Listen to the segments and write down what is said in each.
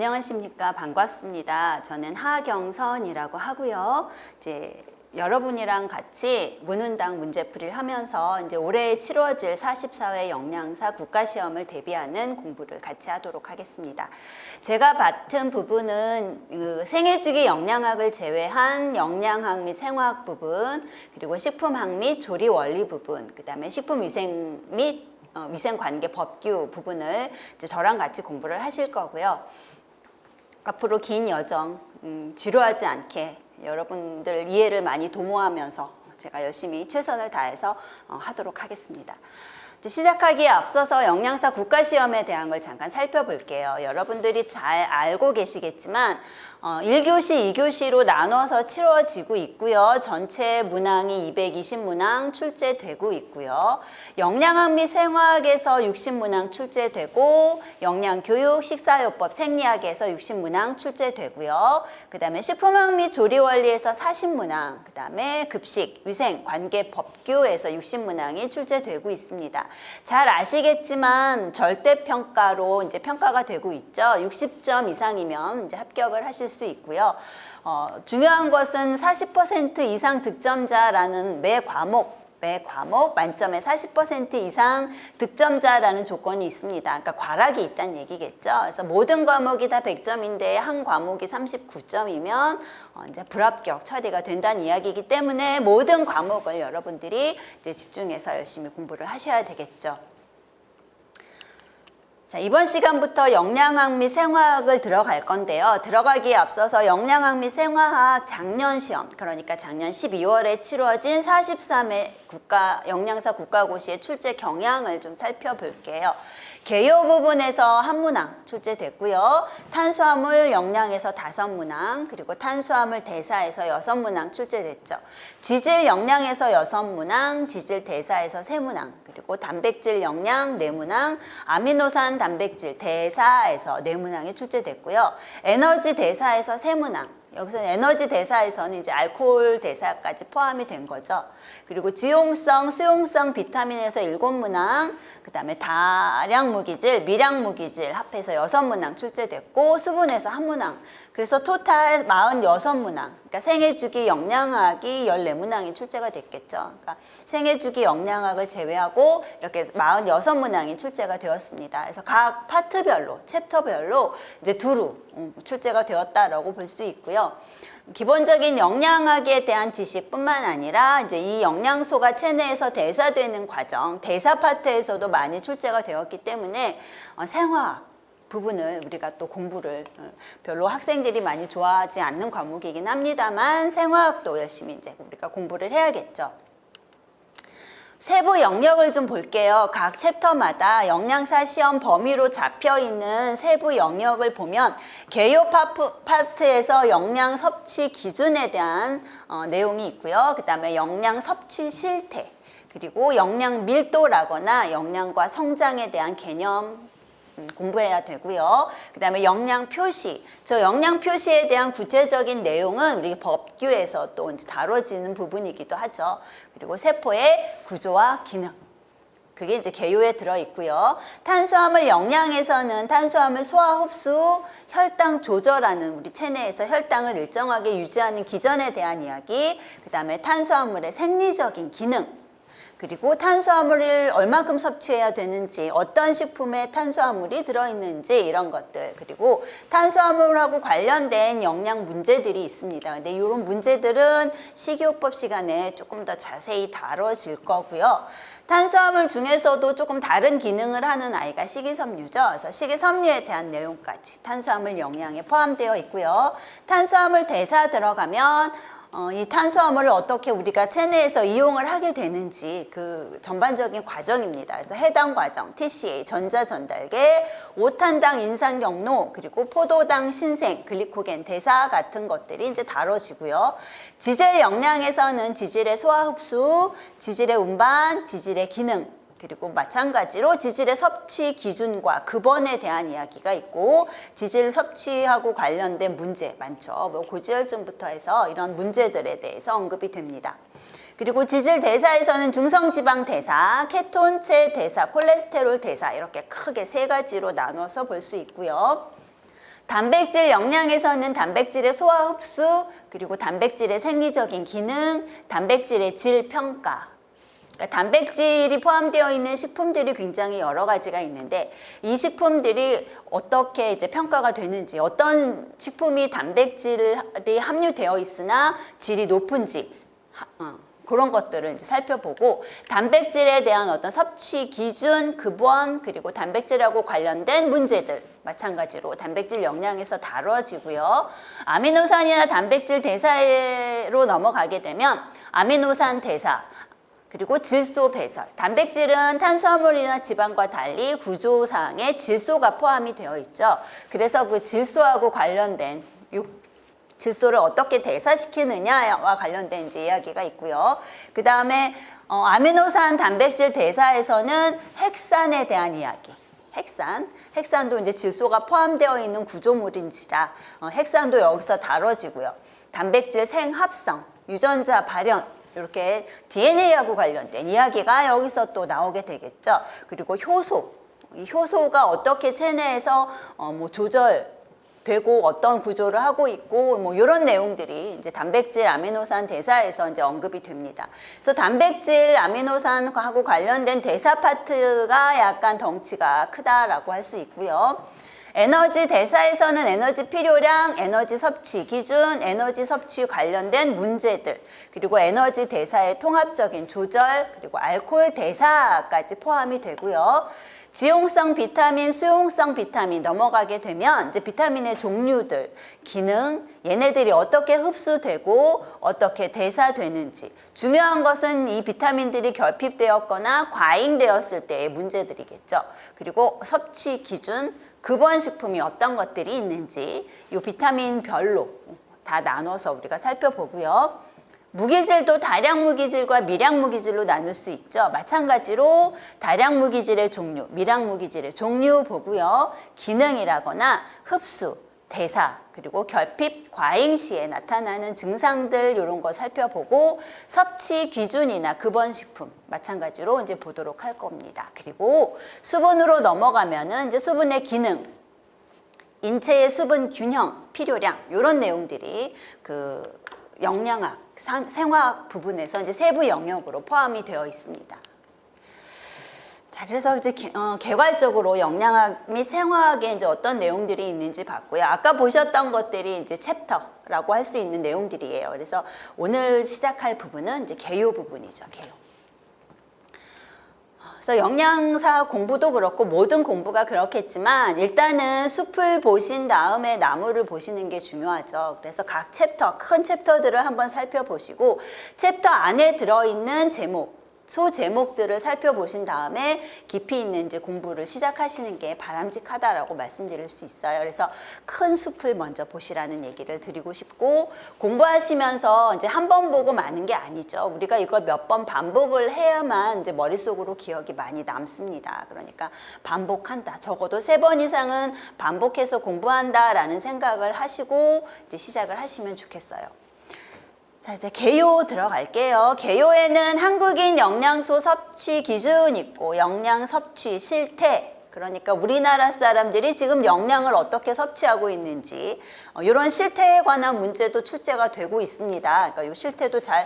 안녕하십니까. 반갑습니다. 저는 하경선이라고 하고요. 이제 여러분이랑 같이 문운당 문제풀이를 하면서 이제 올해 치러질 44회 영양사 국가시험을 대비하는 공부를 같이 하도록 하겠습니다. 제가 맡은 부분은 그 생애주기 영양학을 제외한 영양학 및 생화학 부분, 그리고 식품학 및 조리 원리 부분, 그 다음에 식품위생 및 위생관계 법규 부분을 이제 저랑 같이 공부를 하실 거고요. 앞으로 긴 여정 지루하지 않게 여러분들 이해를 많이 도모하면서 제가 열심히 최선을 다해서 하도록 하겠습니다. 시작하기에 앞서서 영양사 국가시험에 대한 걸 잠깐 살펴볼게요. 여러분들이 잘 알고 계시겠지만 1교시, 2교시로 나눠서 치러지고 있고요. 전체 문항이 220문항 출제되고 있고요. 영양학 및 생화학에서 60문항 출제되고 영양교육, 식사요법, 생리학에서 60문항 출제되고요. 그 다음에 식품학 및 조리원리에서 40문항, 그 다음에 급식, 위생, 관계, 법규에서 60문항이 출제되고 있습니다. 잘 아시겠지만 절대평가로 이제 평가가 되고 있죠. 60점 이상이면 이제 합격을 하실 수 있고요. 중요한 것은 40% 이상 득점자라는 매 과목 만점에 40% 이상 득점자라는 조건이 있습니다. 그러니까 과락이 있다는 얘기겠죠. 그래서 모든 과목이 다 100점인데 한 과목이 39점이면 이제 불합격 처리가 된다는 이야기이기 때문에 모든 과목을 여러분들이 이제 집중해서 열심히 공부를 하셔야 되겠죠. 자, 이번 시간부터 영양학 및 생화학을 들어갈 건데요. 들어가기에 앞서서 영양학 및 생화학 작년 시험, 그러니까 작년 12월에 치러진 43회 영양사 국가고시의 출제 경향을 좀 살펴볼게요. 개요 부분에서 한 문항 출제됐고요. 탄수화물 영양에서 5문항, 그리고 탄수화물 대사에서 6문항 출제됐죠. 지질 영양에서 6문항, 지질 대사에서 3문항, 그리고 단백질 영양 4문항, 아미노산 단백질 대사에서 4문항이 출제됐고요. 에너지 대사에서 3문항. 여기서 에너지 대사에서는 이제 알코올 대사까지 포함이 된 거죠. 그리고 지용성, 수용성 비타민에서 7문항, 그 다음에 다량 무기질, 미량 무기질 합해서 6문항 출제됐고, 수분에서 1문항. 그래서 토탈 46문항. 그러니까 생애주기 영양학이 14문항이 출제가 됐겠죠. 그러니까 생애주기 영양학을 제외하고 이렇게 46문항이 출제가 되었습니다. 그래서 각 파트별로, 챕터별로 이제 두루 출제가 되었다라고 볼 수 있고요. 기본적인 영양학에 대한 지식뿐만 아니라 이제 이 영양소가 체내에서 대사되는 과정, 대사 파트에서도 많이 출제가 되었기 때문에 생화학 부분을 우리가 또 공부를 별로 학생들이 많이 좋아하지 않는 과목이긴 합니다만 생화학도 열심히 이제 우리가 공부를 해야겠죠. 세부 영역을 좀 볼게요. 각 챕터마다 영양사 시험 범위로 잡혀있는 세부 영역을 보면 개요 파트에서 영양 섭취 기준에 대한 내용이 있고요. 그 다음에 영양 섭취 실태, 그리고 영양 밀도라거나 영양과 성장에 대한 개념 공부해야 되고요. 그 다음에 영양 표시, 저 영양 표시에 대한 구체적인 내용은 우리 법규에서 또 이제 다뤄지는 부분이기도 하죠. 그리고 세포의 구조와 기능, 그게 이제 개요에 들어있고요. 탄수화물 영양에서는 탄수화물 소화 흡수, 혈당 조절하는 우리 체내에서 혈당을 일정하게 유지하는 기전에 대한 이야기, 그 다음에 탄수화물의 생리적인 기능, 그리고 탄수화물을 얼마큼 섭취해야 되는지, 어떤 식품에 탄수화물이 들어있는지 이런 것들, 그리고 탄수화물하고 관련된 영양 문제들이 있습니다. 근데 이런 문제들은 식이요법 시간에 조금 더 자세히 다뤄질 거고요. 탄수화물 중에서도 조금 다른 기능을 하는 아이가 식이섬유죠. 그래서 식이섬유에 대한 내용까지 탄수화물 영양에 포함되어 있고요. 탄수화물 대사 들어가면 이 탄수화물을 어떻게 우리가 체내에서 이용을 하게 되는지 그 전반적인 과정입니다. 그래서 해당 과정, TCA, 전자전달계, 5탄당 인산경로, 그리고 포도당 신생, 글리코겐 대사 같은 것들이 이제 다뤄지고요. 지질 영양에서는 지질의 소화 흡수, 지질의 운반, 지질의 기능, 그리고 마찬가지로 지질의 섭취 기준과 급원에 대한 이야기가 있고, 지질 섭취하고 관련된 문제 많죠. 뭐 고지혈증부터 해서 이런 문제들에 대해서 언급이 됩니다. 그리고 지질 대사에서는 중성지방 대사, 케톤체 대사, 콜레스테롤 대사 이렇게 크게 3가지로 나눠서 볼 수 있고요. 단백질 영양에서는 단백질의 소화 흡수, 그리고 단백질의 생리적인 기능, 단백질의 질 평가. 그러니까 단백질이 포함되어 있는 식품들이 굉장히 여러 가지가 있는데 이 식품들이 어떻게 이제 평가가 되는지, 어떤 식품이 단백질이 함유되어 있으나 질이 높은지 그런 것들을 이제 살펴보고 단백질에 대한 어떤 섭취 기준, 급원, 그리고 단백질하고 관련된 문제들 마찬가지로 단백질 영양에서 다뤄지고요. 아미노산이나 단백질 대사로 넘어가게 되면 아미노산 대사, 그리고 질소 배설. 단백질은 탄수화물이나 지방과 달리 구조상의 질소가 포함이 되어 있죠. 그래서 그 질소하고 관련된 질소를 어떻게 대사시키느냐와 관련된 이제 이야기가 있고요. 그 다음에 아미노산 단백질 대사에서는 핵산에 대한 이야기. 핵산도 이제 질소가 포함되어 있는 구조물인지라 핵산도 여기서 다뤄지고요. 단백질 생합성, 유전자 발현, 이렇게 DNA하고 관련된 이야기가 여기서 또 나오게 되겠죠. 그리고 효소, 이 효소가 어떻게 체내에서 조절되고 어떤 구조를 하고 있고 뭐 이런 내용들이 이제 단백질 아미노산 대사에서 이제 언급이 됩니다. 그래서 단백질 아미노산하고 관련된 대사 파트가 약간 덩치가 크다라고 할 수 있고요. 에너지 대사에서는 에너지 필요량, 에너지 섭취 기준, 에너지 섭취 관련된 문제들, 그리고 에너지 대사의 통합적인 조절, 그리고 알코올 대사까지 포함이 되고요. 지용성 비타민, 수용성 비타민 넘어가게 되면 이제 비타민의 종류들, 기능, 얘네들이 어떻게 흡수되고 어떻게 대사되는지. 중요한 것은 이 비타민들이 결핍되었거나 과잉되었을 때의 문제들이겠죠. 그리고 섭취 기준, 급원식품이 어떤 것들이 있는지 이 비타민별로 다 나눠서 우리가 살펴보고요. 무기질도 다량 무기질과 미량 무기질로 나눌 수 있죠. 마찬가지로 다량 무기질의 종류, 미량 무기질의 종류 보고요. 기능이라거나 흡수, 대사, 그리고 결핍, 과잉 시에 나타나는 증상들 이런 거 살펴보고 섭취 기준이나 급원식품 마찬가지로 이제 보도록 할 겁니다. 그리고 수분으로 넘어가면은 이제 수분의 기능, 인체의 수분 균형, 필요량 이런 내용들이 그 영양학, 생화학 부분에서 이제 세부 영역으로 포함이 되어 있습니다. 자, 그래서 이제 개괄적으로 영양학 및 생화학에 이제 어떤 내용들이 있는지 봤고요. 아까 보셨던 것들이 이제 챕터라고 할 수 있는 내용들이에요. 그래서 오늘 시작할 부분은 이제 개요 부분이죠. 개요. 그래서 영양사 공부도 그렇고 모든 공부가 그렇겠지만 일단은 숲을 보신 다음에 나무를 보시는 게 중요하죠. 그래서 각 챕터, 큰 챕터들을 한번 살펴보시고 챕터 안에 들어있는 제목, 소제목들을 살펴보신 다음에 깊이 있는 이제 공부를 시작하시는 게 바람직하다라고 말씀드릴 수 있어요. 그래서 큰 숲을 먼저 보시라는 얘기를 드리고 싶고 공부하시면서 이제 한 번 보고 마는 게 아니죠. 우리가 이걸 몇 번 반복을 해야만 이제 머릿속으로 기억이 많이 남습니다. 그러니까 반복한다. 적어도 3번 이상은 반복해서 공부한다라는 생각을 하시고 이제 시작을 하시면 좋겠어요. 자, 이제 개요 들어갈게요. 개요에는 한국인 영양소 섭취 기준 있고 영양 섭취 실태, 그러니까 우리나라 사람들이 지금 영양을 어떻게 섭취하고 있는지 이런 실태에 관한 문제도 출제가 되고 있습니다. 그러니까 이 실태도 잘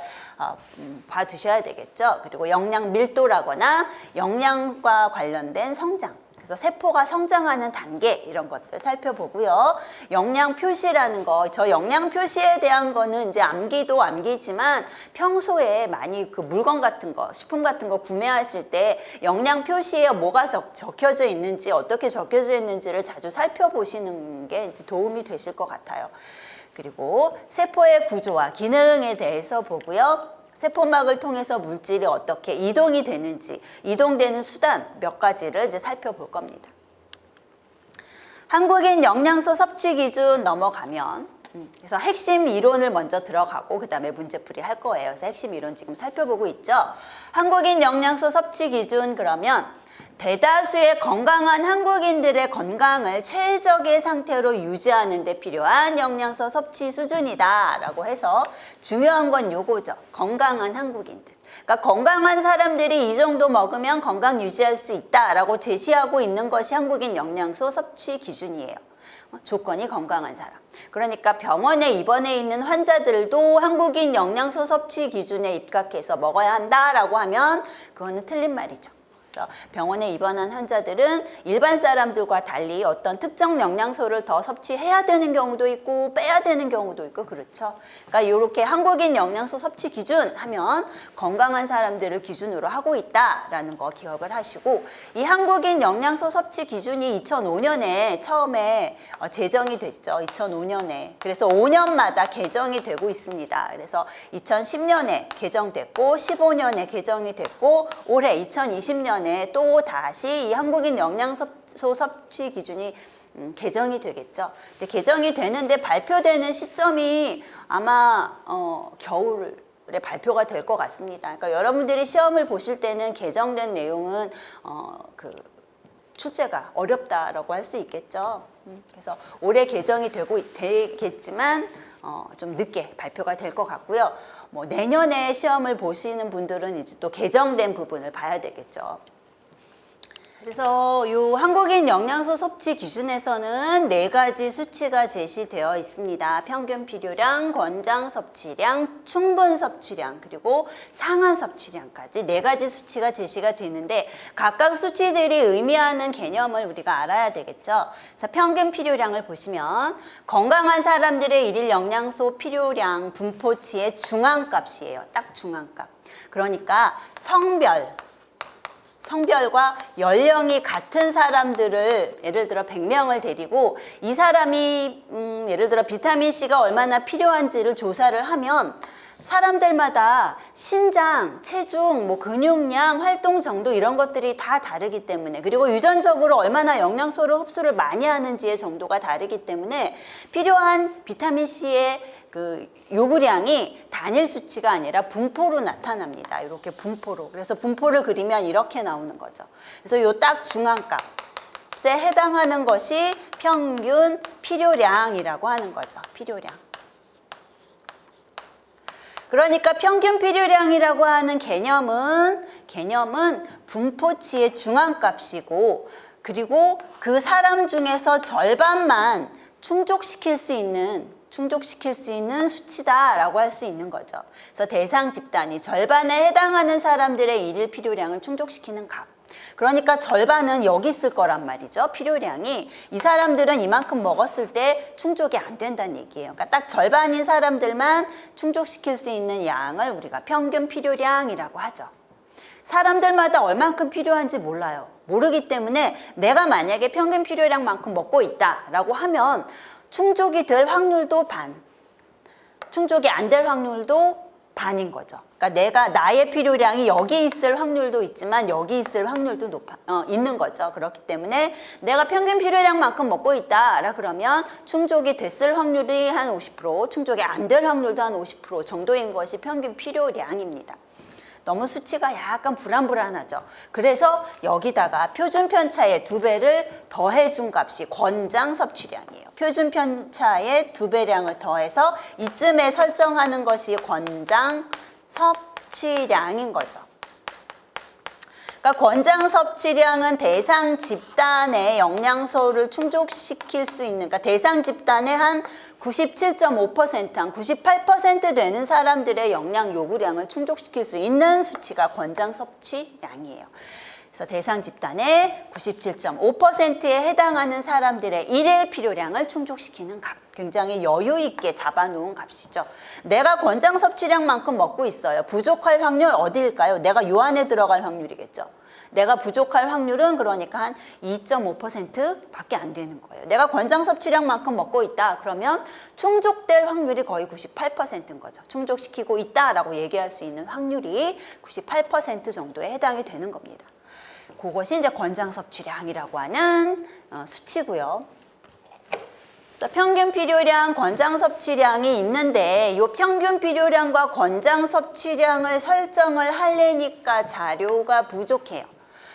봐두셔야 되겠죠. 그리고 영양 밀도라거나 영양과 관련된 성장, 그래서 세포가 성장하는 단계 이런 것들 살펴보고요. 영양 표시라는 거, 저 영양 표시에 대한 거는 이제 암기도 암기지만 평소에 많이 그 물건 같은 거, 식품 같은 거 구매하실 때 영양 표시에 뭐가 적혀져 있는지, 어떻게 적혀져 있는지를 자주 살펴보시는 게 이제 도움이 되실 것 같아요. 그리고 세포의 구조와 기능에 대해서 보고요. 세포막을 통해서 물질이 어떻게 이동이 되는지, 이동되는 수단 몇 가지를 이제 살펴볼 겁니다. 한국인 영양소 섭취 기준 넘어가면 그래서 핵심 이론을 먼저 들어가고 그 다음에 문제풀이 할 거예요. 그래서 핵심 이론 지금 살펴보고 있죠. 한국인 영양소 섭취 기준 그러면 대다수의 건강한 한국인들의 건강을 최적의 상태로 유지하는 데 필요한 영양소 섭취 수준이다 라고 해서 중요한 건 요거죠. 건강한 한국인들. 그러니까 건강한 사람들이 이 정도 먹으면 건강 유지할 수 있다라고 제시하고 있는 것이 한국인 영양소 섭취 기준이에요. 조건이 건강한 사람. 그러니까 병원에 입원해 있는 환자들도 한국인 영양소 섭취 기준에 입각해서 먹어야 한다라고 하면 그거는 틀린 말이죠. 그래서 병원에 입원한 환자들은 일반 사람들과 달리 어떤 특정 영양소를 더 섭취해야 되는 경우도 있고 빼야 되는 경우도 있고 그렇죠. 그러니까 이렇게 한국인 영양소 섭취 기준 하면 건강한 사람들을 기준으로 하고 있다라는 거 기억을 하시고, 이 한국인 영양소 섭취 기준이 2005년에 처음에 제정이 됐죠. 2005년에. 그래서 5년마다 개정이 되고 있습니다. 그래서 2010년에 개정됐고 15년에 개정이 됐고 올해 2020년 또 다시 이 한국인 영양소 섭취 기준이 개정이 되겠죠. 근데 개정이 되는데 발표되는 시점이 아마 겨울에 발표가 될 것 같습니다. 그러니까 여러분들이 시험을 보실 때는 개정된 내용은 출제가 어렵다라고 할 수 있겠죠. 그래서 올해 개정이 되겠지만 좀 늦게 발표가 될 것 같고요. 뭐 내년에 시험을 보시는 분들은 이제 또 개정된 부분을 봐야 되겠죠. 그래서 이 한국인 영양소 섭취 기준에서는 4가지 수치가 제시되어 있습니다. 평균 필요량, 권장 섭취량, 충분 섭취량, 그리고 상한 섭취량까지 4가지 수치가 제시가 되는데 각각 수치들이 의미하는 개념을 우리가 알아야 되겠죠. 그래서 평균 필요량을 보시면 건강한 사람들의 일일 영양소 필요량 분포치의 중앙값이에요. 딱 중앙값. 그러니까 성별과 연령이 같은 사람들을 예를 들어 100명을 데리고 이 사람이 예를 들어 비타민C가 얼마나 필요한지를 조사를 하면 사람들마다 신장, 체중, 뭐 근육량, 활동 정도 이런 것들이 다 다르기 때문에, 그리고 유전적으로 얼마나 영양소를 흡수를 많이 하는지의 정도가 다르기 때문에 필요한 비타민C의 그 요구량이 단일 수치가 아니라 분포로 나타납니다. 이렇게 분포로. 그래서 분포를 그리면 이렇게 나오는 거죠. 그래서 요 딱 중앙값에 해당하는 것이 평균 필요량이라고 하는 거죠. 필요량. 그러니까 평균 필요량이라고 하는 개념은 분포치의 중앙값이고, 그리고 그 사람 중에서 절반만 충족시킬 수 있는 수치다라고 할 수 있는 거죠. 그래서 대상 집단이 절반에 해당하는 사람들의 일일 필요량을 충족시키는 값. 그러니까 절반은 여기 있을 거란 말이죠. 필요량이. 이 사람들은 이만큼 먹었을 때 충족이 안 된다는 얘기예요. 그러니까 딱 절반인 사람들만 충족시킬 수 있는 양을 우리가 평균 필요량이라고 하죠. 사람들마다 얼만큼 필요한지 몰라요. 모르기 때문에 내가 만약에 평균 필요량만큼 먹고 있다라고 하면 충족이 될 확률도 반, 충족이 안 될 확률도 반인 거죠. 그러니까 나의 필요량이 여기 있을 확률도 있지만 여기 있을 확률도 있는 거죠. 그렇기 때문에 내가 평균 필요량만큼 먹고 있다라 그러면 충족이 됐을 확률이 한 50%, 충족이 안 될 확률도 한 50% 정도인 것이 평균 필요량입니다. 너무 수치가 약간 불안불안하죠. 그래서 여기다가 표준 편차의 2배를 더해준 값이 권장 섭취량이에요. 표준 편차의 2배량을 더해서 이쯤에 설정하는 것이 권장 섭취량인 거죠. 그러니까 권장 섭취량은 대상 집단의 영양소를 충족시킬 수 있는, 그러니까 대상 집단의 한 97.5%, 한 98% 되는 사람들의 영양 요구량을 충족시킬 수 있는 수치가 권장 섭취량이에요. 그래서 대상 집단의 97.5%에 해당하는 사람들의 일일 필요량을 충족시키는 값. 굉장히 여유 있게 잡아놓은 값이죠. 내가 권장 섭취량만큼 먹고 있어요. 부족할 확률 어디일까요? 내가 요 안에 들어갈 확률이겠죠. 내가 부족할 확률은 그러니까 한 2.5%밖에 안 되는 거예요. 내가 권장 섭취량만큼 먹고 있다. 그러면 충족될 확률이 거의 98%인 거죠. 충족시키고 있다라고 얘기할 수 있는 확률이 98% 정도에 해당이 되는 겁니다. 그것이 이제 권장 섭취량이라고 하는 수치고요. 그래서 평균 필요량, 권장 섭취량이 있는데 이 평균 필요량과 권장 섭취량을 설정을 하려니까 자료가 부족해요.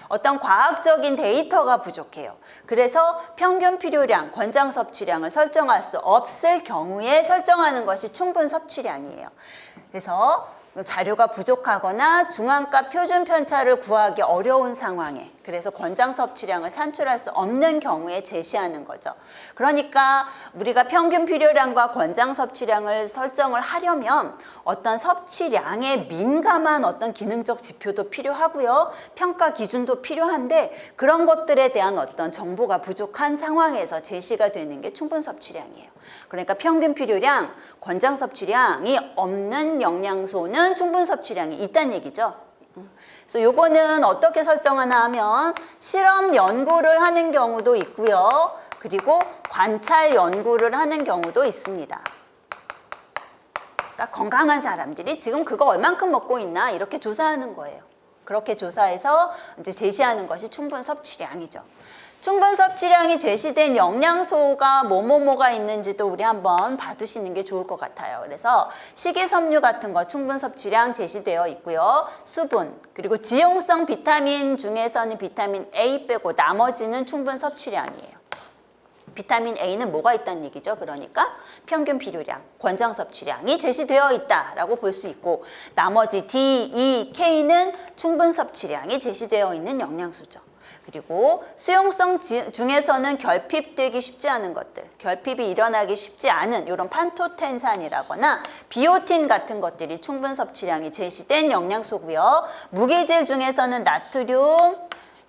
어떤 과학적인 데이터가 부족해요. 그래서 평균 필요량, 권장 섭취량을 설정할 수 없을 경우에 설정하는 것이 충분 섭취량이에요. 그래서 자료가 부족하거나 중앙값 표준 편차를 구하기 어려운 상황에, 그래서 권장 섭취량을 산출할 수 없는 경우에 제시하는 거죠. 그러니까 우리가 평균 필요량과 권장 섭취량을 설정을 하려면 어떤 섭취량에 민감한 어떤 기능적 지표도 필요하고요. 평가 기준도 필요한데 그런 것들에 대한 어떤 정보가 부족한 상황에서 제시가 되는 게 충분 섭취량이에요. 그러니까 평균 필요량, 권장 섭취량이 없는 영양소는 충분 섭취량이 있다는 얘기죠. 그래서 요거는 어떻게 설정하나 하면 실험 연구를 하는 경우도 있고요. 그리고 관찰 연구를 하는 경우도 있습니다. 그러니까 건강한 사람들이 지금 그거 얼만큼 먹고 있나 이렇게 조사하는 거예요. 그렇게 조사해서 이제 제시하는 것이 충분 섭취량이죠. 충분 섭취량이 제시된 영양소가 뭐가 있는지도 우리 한번 봐두시는 게 좋을 것 같아요. 그래서 식이섬유 같은 거 충분 섭취량 제시되어 있고요. 수분, 그리고 지용성 비타민 중에서는 비타민 A 빼고 나머지는 충분 섭취량이에요. 비타민 A는 뭐가 있다는 얘기죠. 그러니까 평균 필요량, 권장 섭취량이 제시되어 있다라고 볼 수 있고 나머지 D, E, K는 충분 섭취량이 제시되어 있는 영양소죠. 그리고 수용성 중에서는 결핍되기 쉽지 않은 것들, 결핍이 일어나기 쉽지 않은 이런 판토텐산이라거나 비오틴 같은 것들이 충분 섭취량이 제시된 영양소고요. 무기질 중에서는 나트륨,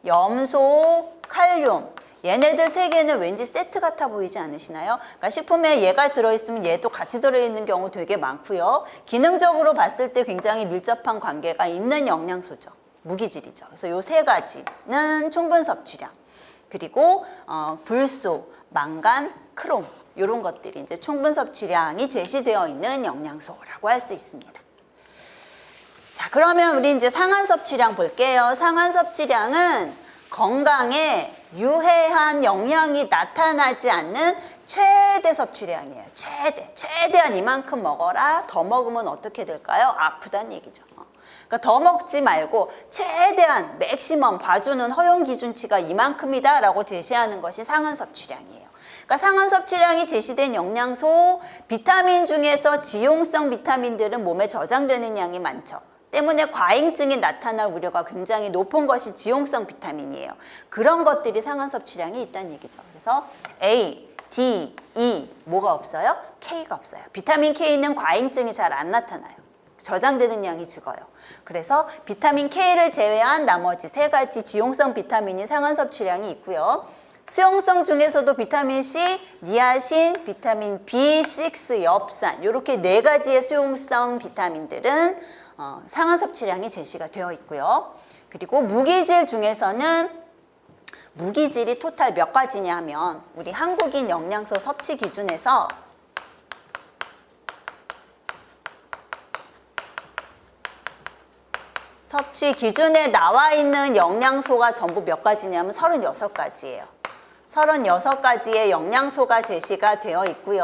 염소, 칼륨, 얘네들 세 개는 왠지 세트 같아 보이지 않으시나요? 그러니까 식품에 얘가 들어있으면 얘도 같이 들어있는 경우 되게 많고요. 기능적으로 봤을 때 굉장히 밀접한 관계가 있는 영양소죠. 무기질이죠. 그래서 요 세 가지는 충분 섭취량. 그리고 불소, 망간, 크롬 이런 것들이 이제 충분 섭취량이 제시되어 있는 영양소라고 할 수 있습니다. 자, 그러면 우리 이제 상한 섭취량 볼게요. 상한 섭취량은 건강에 유해한 영향이 나타나지 않는 최대 섭취량이에요. 최대한 이만큼 먹어라. 더 먹으면 어떻게 될까요? 아프다는 얘기죠. 그러니까 더 먹지 말고 최대한 맥시멈 봐주는 허용 기준치가 이만큼이다 라고 제시하는 것이 상한 섭취량이에요. 그러니까 상한 섭취량이 제시된 영양소, 비타민 중에서 지용성 비타민들은 몸에 저장되는 양이 많죠. 때문에 과잉증이 나타날 우려가 굉장히 높은 것이 지용성 비타민이에요. 그런 것들이 상한 섭취량이 있다는 얘기죠. 그래서 A, D, E 뭐가 없어요? K가 없어요. 비타민 K는 과잉증이 잘 안 나타나요. 저장되는 양이 적어요. 그래서 비타민 K를 제외한 나머지 세 가지 지용성 비타민이 상한 섭취량이 있고요. 수용성 중에서도 비타민 C, 니아신, 비타민 B6, 엽산 이렇게 네 가지의 수용성 비타민들은 상한 섭취량이 제시가 되어 있고요. 그리고 무기질 중에서는 무기질이 토탈 몇 가지냐 하면 우리 한국인 영양소 섭취 기준에서 섭취 기준에 나와 있는 영양소가 전부 몇 가지냐면 36가지예요. 36가지의 영양소가 제시가 되어 있고요.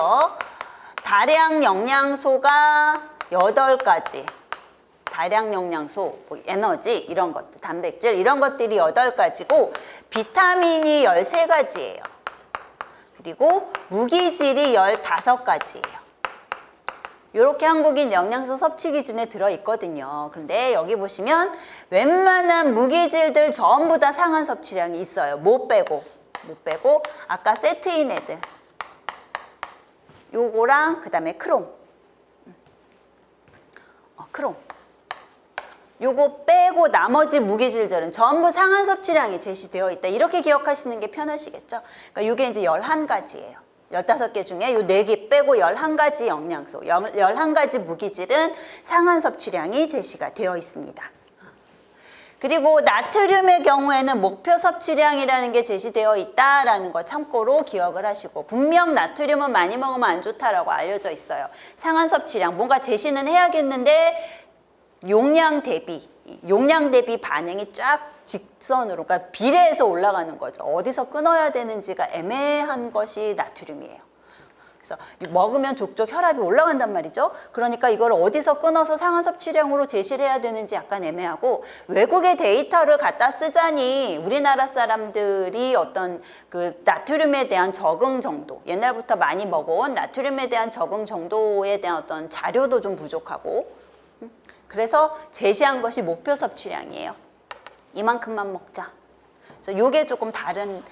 다량 영양소가 8가지. 다량 영양소, 뭐 에너지 이런 것들, 단백질 이런 것들이 8가지고 비타민이 13가지예요. 그리고 무기질이 15가지예요. 이렇게 한국인 영양소 섭취 기준에 들어있거든요. 그런데 여기 보시면 웬만한 무기질들 전부 다 상한 섭취량이 있어요. 못 빼고 아까 세트인 애들 요거랑 그 다음에 크롬 요거 빼고 나머지 무기질들은 전부 상한 섭취량이 제시되어 있다. 이렇게 기억하시는 게 편하시겠죠? 그러니까 요게 이제 11가지예요. 15개 중에 요 4개 빼고 11가지 영양소, 11가지 무기질은 상한 섭취량이 제시가 되어 있습니다. 그리고 나트륨의 경우에는 목표 섭취량이라는 게 제시되어 있다라는 거 참고로 기억을 하시고 분명 나트륨은 많이 먹으면 안 좋다라고 알려져 있어요. 상한 섭취량, 뭔가 제시는 해야겠는데 용량 대비 반응이 쫙 직선으로, 그러니까 비례해서 올라가는 거죠. 어디서 끊어야 되는지가 애매한 것이 나트륨이에요. 그래서 먹으면 족족 혈압이 올라간단 말이죠. 그러니까 이걸 어디서 끊어서 상한 섭취량으로 제시를 해야 되는지 약간 애매하고 외국의 데이터를 갖다 쓰자니 우리나라 사람들이 어떤 그 나트륨에 대한 적응 정도, 옛날부터 많이 먹어온 나트륨에 대한 적응 정도에 대한 어떤 자료도 좀 부족하고 그래서 제시한 것이 목표 섭취량이에요. 이만큼만 먹자. 그래서 요게 조금 다른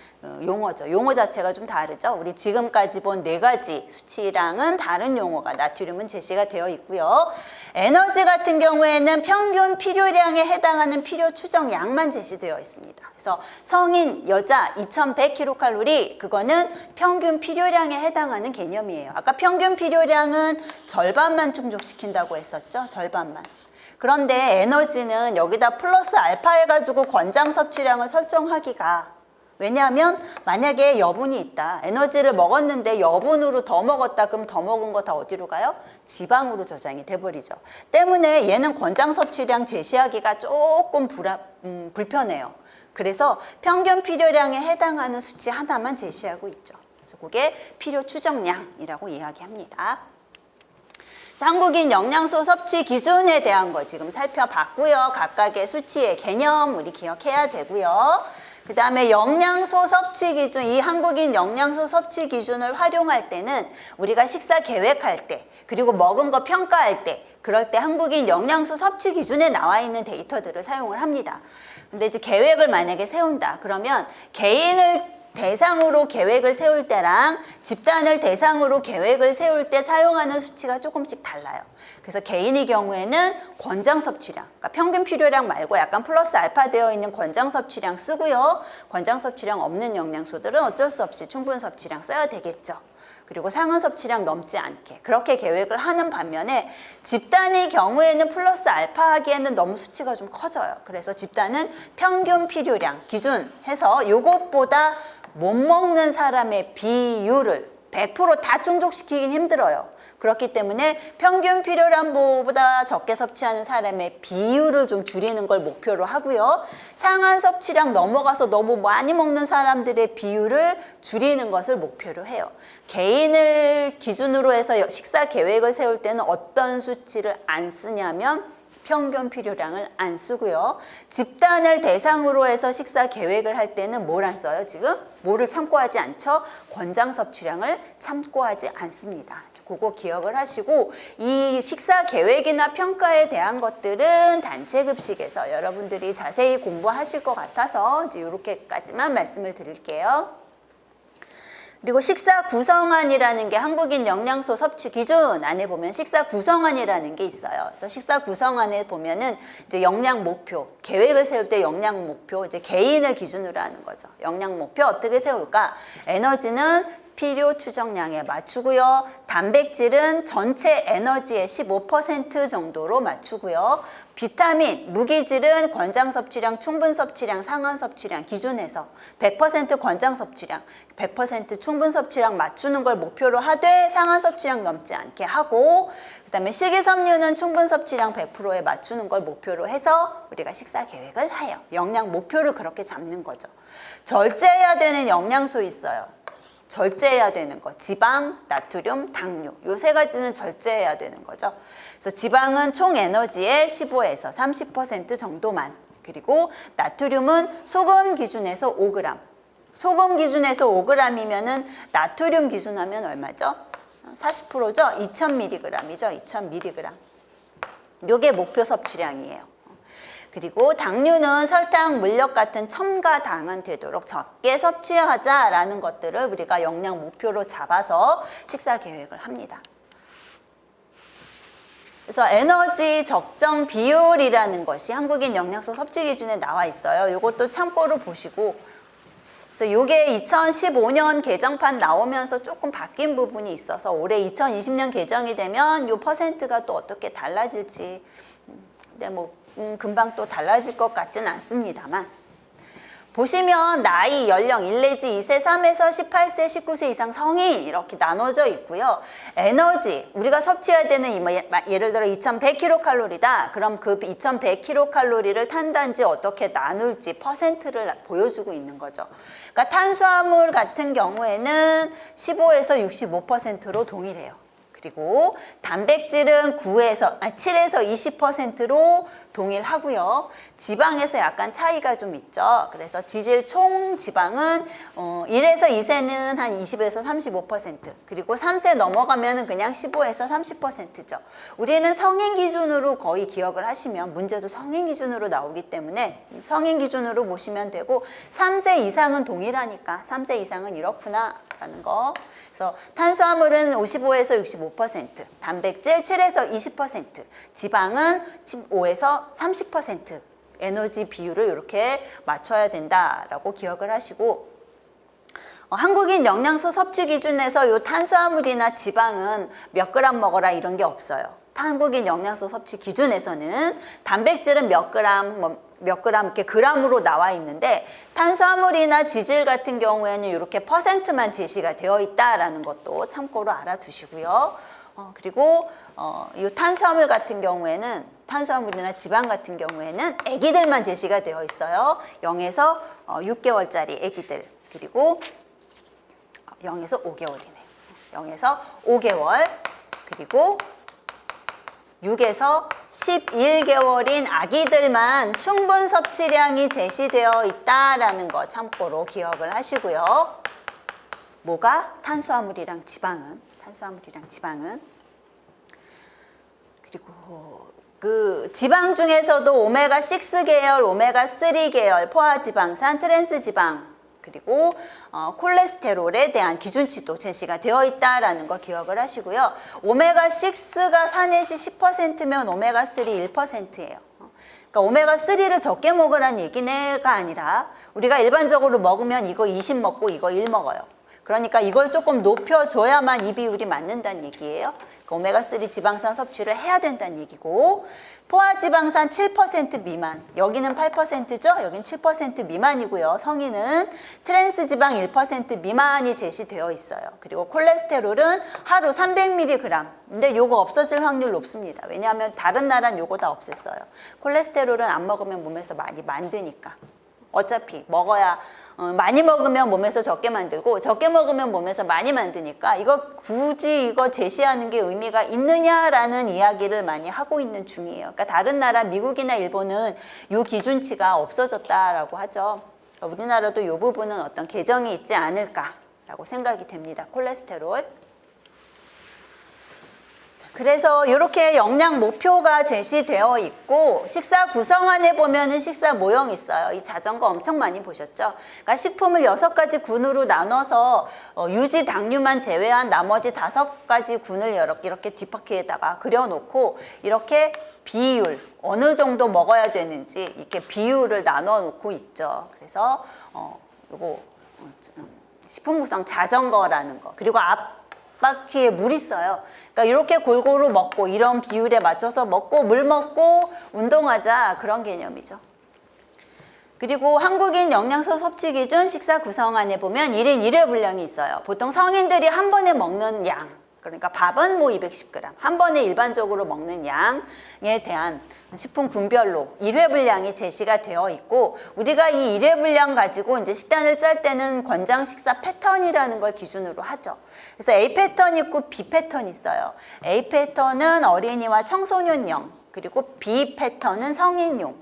용어죠. 용어 자체가 좀 다르죠. 우리 지금까지 본 네 가지 수치랑은 다른 용어가 나트륨은 제시가 되어 있고요. 에너지 같은 경우에는 평균 필요량에 해당하는 필요 추정량만 제시되어 있습니다. 그래서 성인 여자 2100kcal 그거는 평균 필요량에 해당하는 개념이에요. 아까 평균 필요량은 절반만 충족시킨다고 했었죠. 절반만. 그런데 에너지는 여기다 플러스 알파 해가지고 권장 섭취량을 설정하기가, 왜냐하면 만약에 여분이 있다. 에너지를 먹었는데 여분으로 더 먹었다. 그럼 더 먹은 거 다 어디로 가요? 지방으로 저장이 돼버리죠. 때문에 얘는 권장 섭취량 제시하기가 조금 불편해요. 그래서 평균 필요량에 해당하는 수치 하나만 제시하고 있죠. 그래서 그게 필요 추정량이라고 이야기합니다. 한국인 영양소 섭취 기준에 대한 거 지금 살펴봤고요. 각각의 수치의 개념 우리 기억해야 되고요. 그 다음에 영양소 섭취 기준, 이 한국인 영양소 섭취 기준을 활용할 때는 우리가 식사 계획할 때, 그리고 먹은 거 평가할 때, 그럴 때 한국인 영양소 섭취 기준에 나와 있는 데이터들을 사용을 합니다. 근데 이제 계획을 만약에 세운다. 그러면 개인을 대상으로 계획을 세울 때랑 집단을 대상으로 계획을 세울 때 사용하는 수치가 조금씩 달라요. 그래서 개인의 경우에는 권장 섭취량, 그러니까 평균 필요량 말고 약간 플러스 알파 되어 있는 권장 섭취량 쓰고요. 권장 섭취량 없는 영양소들은 어쩔 수 없이 충분 섭취량 써야 되겠죠. 그리고 상한 섭취량 넘지 않게 그렇게 계획을 하는 반면에 집단의 경우에는 플러스 알파 하기에는 너무 수치가 좀 커져요. 그래서 집단은 평균 필요량 기준 해서 요것보다 못 먹는 사람의 비율을 100% 다 충족시키긴 힘들어요. 그렇기 때문에 평균 필요량보다 적게 섭취하는 사람의 비율을 좀 줄이는 걸 목표로 하고요. 상한 섭취량 넘어가서 너무 많이 먹는 사람들의 비율을 줄이는 것을 목표로 해요. 개인을 기준으로 해서 식사 계획을 세울 때는 어떤 수치를 안 쓰냐면 평균 필요량을 안 쓰고요. 집단을 대상으로 해서 식사 계획을 할 때는 뭘 안 써요? 지금 뭐를 참고하지 않죠? 권장 섭취량을 참고하지 않습니다. 그거 기억을 하시고 이 식사 계획이나 평가에 대한 것들은 단체 급식에서 여러분들이 자세히 공부하실 것 같아서 이제 이렇게까지만 말씀을 드릴게요. 그리고 식사 구성안이라는 게 한국인 영양소 섭취 기준 안에 보면 식사 구성안이라는 게 있어요. 그래서 식사 구성안에 보면은 이제 영양 목표, 계획을 세울 때 영양 목표, 이제 개인을 기준으로 하는 거죠. 영양 목표 어떻게 세울까? 에너지는 필요 추정량에 맞추고요. 단백질은 전체 에너지의 15% 정도로 맞추고요. 비타민, 무기질은 권장 섭취량, 충분 섭취량, 상한 섭취량 기준에서 100% 권장 섭취량, 100% 충분 섭취량 맞추는 걸 목표로 하되 상한 섭취량 넘지 않게 하고, 그 다음에 식이섬유는 충분 섭취량 100%에 맞추는 걸 목표로 해서 우리가 식사 계획을 해요. 영양 목표를 그렇게 잡는 거죠. 절제해야 되는 영양소 있어요. 절제해야 되는 거, 지방, 나트륨, 당류 요 세 가지는 절제해야 되는 거죠. 그래서 지방은 총 에너지의 15에서 30% 정도만, 그리고 나트륨은 소금 기준에서 5g, 소금 기준에서 5g이면은 나트륨 기준하면 얼마죠? 40%죠? 2000mg이죠. 2000mg. 요게 목표 섭취량이에요. 그리고 당류는 설탕, 물엿 같은 첨가당은 되도록 적게 섭취하자라는 것들을 우리가 영양 목표로 잡아서 식사 계획을 합니다. 그래서 에너지 적정 비율이라는 것이 한국인 영양소 섭취 기준에 나와 있어요. 이것도 참고로 보시고, 그래서 이게 2015년 개정판 나오면서 조금 바뀐 부분이 있어서 올해 2020년 개정이 되면 이 퍼센트가 또 어떻게 달라질지, 근데 뭐 금방 또 달라질 것 같지는 않습니다만, 보시면 나이, 연령 1 내지 2세, 3에서 18세, 19세 이상 성인 이렇게 나눠져 있고요. 에너지, 우리가 섭취해야 되는 예를 들어 2100kcal다. 그럼 그 2100kcal를 탄단지 어떻게 나눌지 퍼센트를 보여주고 있는 거죠. 그러니까 탄수화물 같은 경우에는 15에서 65%로 동일해요. 그리고 단백질은 7에서 20%로 동일하고요. 지방에서 약간 차이가 좀 있죠. 그래서 지질 총 지방은 1에서 2세는 한 20에서 35%, 그리고 3세 넘어가면은 그냥 15에서 30%죠. 우리는 성인 기준으로 거의 기억을 하시면 문제도 성인 기준으로 나오기 때문에 성인 기준으로 보시면 되고 3세 이상은 동일하니까 3세 이상은 이렇구나 라는 거. 그래서 탄수화물은 55에서 65%, 단백질 7에서 20%, 지방은 15에서 30% 에너지 비율을 이렇게 맞춰야 된다라고 기억을 하시고, 한국인 영양소 섭취 기준에서 요 탄수화물이나 지방은 몇 그램 먹어라 이런 게 없어요. 한국인 영양소 섭취 기준에서는 단백질은 몇 그램, 몇 그램 이렇게 그램으로 나와 있는데 탄수화물이나 지질 같은 경우에는 이렇게 퍼센트만 제시가 되어 있다라는 것도 참고로 알아두시고요. 그리고 이 탄수화물 같은 경우에는 탄수화물이나 지방 같은 경우에는 아기들만 제시가 되어 있어요. 0에서 6개월짜리 아기들, 그리고 0에서 5개월이네. 0에서 5개월, 그리고 6에서 11개월인 아기들만 충분 섭취량이 제시되어 있다라는 거 참고로 기억을 하시고요. 뭐가? 탄수화물이랑 지방은. 그리고 그 지방 중에서도 오메가6 계열, 오메가3 계열, 포화지방산, 트랜스지방, 그리고 콜레스테롤에 대한 기준치도 제시가 되어 있다라는 거 기억을 하시고요. 오메가6가 사넷이 10%면 오메가3 1%예요. 그러니까 오메가3를 적게 먹으라는 얘기가 아니라 우리가 일반적으로 먹으면 이거 20 먹고 이거 1 먹어요. 그러니까 이걸 조금 높여줘야만 이 비율이 맞는다는 얘기예요. 그러니까 오메가3 지방산 섭취를 해야 된다는 얘기고, 포화지방산 7% 미만, 여기는 8%죠? 여긴 7% 미만이고요. 성인은 트랜스지방 1% 미만이 제시되어 있어요. 그리고 콜레스테롤은 하루 300mg. 근데 요거 없어질 확률 높습니다. 왜냐하면 다른 나라는 요거 다 없앴어요. 콜레스테롤은 안 먹으면 몸에서 많이 만드니까. 어차피 먹어야 많이 먹으면 몸에서 적게 만들고 적게 먹으면 몸에서 많이 만드니까 이거 굳이 이거 제시하는 게 의미가 있느냐라는 이야기를 많이 하고 있는 중이에요. 그러니까 다른 나라 미국이나 일본은 이 기준치가 없어졌다라고 하죠. 우리나라도 이 부분은 어떤 개정이 있지 않을까라고 생각이 됩니다. 콜레스테롤. 그래서 이렇게 영양 목표가 제시되어 있고, 식사 구성안에 보면은 식사 모형이 있어요. 이 자전거 엄청 많이 보셨죠? 그러니까 식품을 6가지 군으로 나눠서 유지 당류만 제외한 나머지 5가지 군을 이렇게 뒷바퀴에다가 그려놓고 이렇게 비율, 어느 정도 먹어야 되는지 이렇게 비율을 나눠 놓고 있죠. 그래서 요거 식품 구성 자전거라는 거. 그리고 앞바퀴에 물 있어요. 그러니까 이렇게 골고루 먹고 이런 비율에 맞춰서 먹고 물 먹고 운동하자, 그런 개념이죠. 그리고 한국인 영양소 섭취 기준 식사 구성안에 보면 1인 1회 분량이 있어요. 보통 성인들이 한 번에 먹는 양, 그러니까 밥은 뭐 210g, 한 번에 일반적으로 먹는 양에 대한 식품 군별로 1회 분량이 제시가 되어 있고, 우리가 이 1회 분량 가지고 이제 식단을 짤 때는 권장 식사 패턴이라는 걸 기준으로 하죠. 그래서 A 패턴 있고 B 패턴 있어요. A 패턴은 어린이와 청소년용, 그리고 B 패턴은 성인용.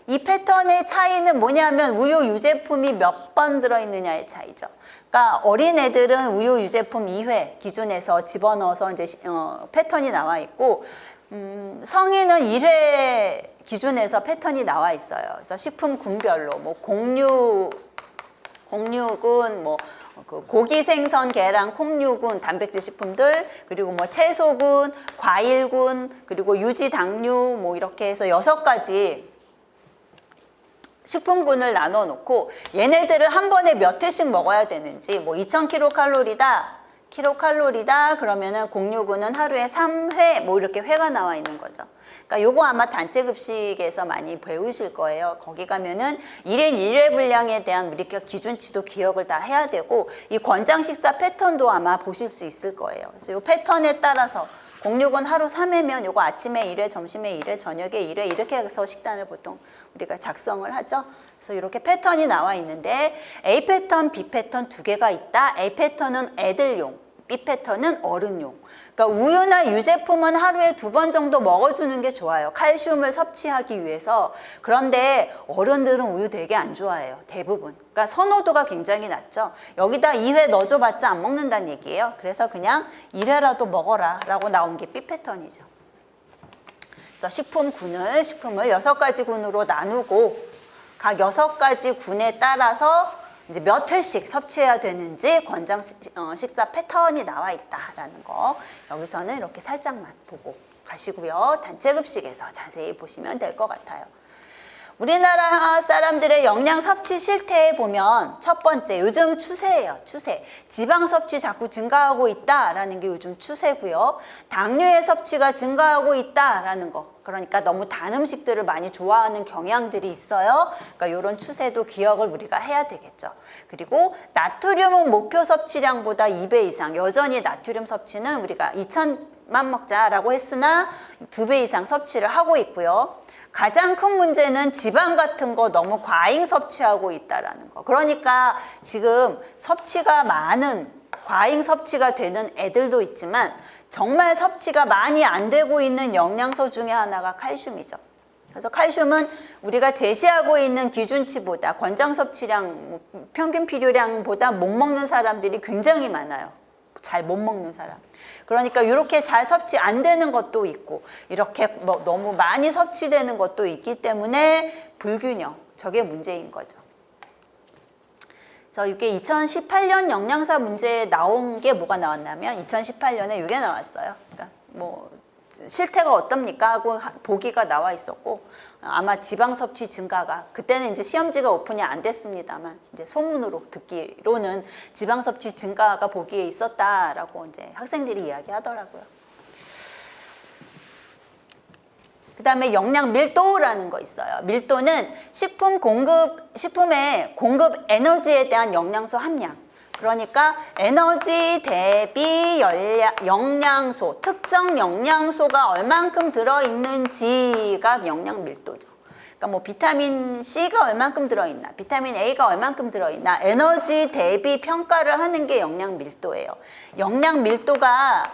이 패턴의 차이는 뭐냐면 우유 유제품이 몇 번 들어있느냐의 차이죠. 그러니까 어린애들은 우유 유제품 2회 기준에서 집어넣어서 이제 패턴이 나와 있고, 성인은 1회 기준에서 패턴이 나와 있어요. 그래서 식품 군별로 뭐 공육은 뭐 그 고기, 생선, 계란, 콩류군, 단백질 식품들, 그리고 뭐 채소군, 과일군, 그리고 유지 당류 뭐 이렇게 해서 6가지 식품군을 나눠 놓고 얘네들을 한 번에 몇 회씩 먹어야 되는지, 뭐 2000kcal다 그러면은 공유군은 하루에 3회 뭐 이렇게 회가 나와 있는 거죠. 그러니까 요거 아마 단체 급식에서 많이 배우실 거예요. 거기 가면은 1인 1회 분량에 대한 우리가 기준치도 기억을 다 해야 되고, 이 권장 식사 패턴도 아마 보실 수 있을 거예요. 그래서 요 패턴에 따라서 공육은 하루 3회면 요거 아침에 1회, 점심에 1회, 저녁에 1회 이렇게 해서 식단을 보통 우리가 작성을 하죠. 그래서 이렇게 패턴이 나와 있는데 A 패턴, B 패턴 2개가 있다. A 패턴은 애들용, B 패턴은 어른용. 그러니까 우유나 유제품은 하루에 2번 정도 먹어주는 게 좋아요. 칼슘을 섭취하기 위해서. 그런데 어른들은 우유 되게 안 좋아해요. 대부분. 그러니까 선호도가 굉장히 낮죠. 여기다 2회 넣어줘봤자 안 먹는다는 얘기예요. 그래서 그냥 1회라도 먹어라 라고 나온 게 B 패턴이죠. 그래서 식품을 6가지 군으로 나누고 각 6가지 군에 따라서 이제 몇 회씩 섭취해야 되는지 권장 식사 패턴이 나와 있다라는 거 여기서는 이렇게 살짝만 보고 가시고요. 단체 급식에서 자세히 보시면 될 것 같아요. 우리나라 사람들의 영양 섭취 실태에 보면 첫 번째 요즘 추세예요. 추세. 지방 섭취 자꾸 증가하고 있다라는 게 요즘 추세고요. 당류의 섭취가 증가하고 있다라는 거. 그러니까 너무 단 음식들을 많이 좋아하는 경향들이 있어요. 그러니까 이런 추세도 기억을 우리가 해야 되겠죠. 그리고 나트륨은 목표 섭취량보다 2배 이상. 여전히 나트륨 섭취는 우리가 2,000만 먹자라고 했으나 2배 이상 섭취를 하고 있고요. 가장 큰 문제는 지방 같은 거 너무 과잉 섭취하고 있다라는 거. 그러니까 지금 섭취가 많은 과잉 섭취가 되는 애들도 있지만 정말 섭취가 많이 안 되고 있는 영양소 중에 하나가 칼슘이죠. 그래서 칼슘은 우리가 제시하고 있는 기준치보다 권장 섭취량, 평균 필요량보다 못 먹는 사람들이 굉장히 많아요. 잘 못 먹는 사람. 그러니까 이렇게 잘 섭취 안 되는 것도 있고 이렇게 뭐 너무 많이 섭취되는 것도 있기 때문에 불균형, 저게 문제인 거죠. 그래서 이게 2018년 영양사 문제에 나온 게 뭐가 나왔냐면 2018년에 이게 나왔어요. 그러니까 뭐 실태가 어떻습니까 하고 보기가 나와 있었고 아마 지방 섭취 증가가 그때는 이제 시험지가 오픈이 안 됐습니다만 이제 소문으로 듣기로는 지방 섭취 증가가 보기에 있었다라고 이제 학생들이 이야기하더라고요. 그다음에 영양 밀도라는 거 있어요. 밀도는 식품의 공급 에너지에 대한 영양소 함량. 그러니까 에너지 대비 영양소, 특정 영양소가 얼만큼 들어있는지가 영양 밀도죠. 그러니까 뭐 비타민 C가 얼만큼 들어있나, 비타민 A가 얼만큼 들어있나, 에너지 대비 평가를 하는 게 영양 밀도예요. 영양 밀도가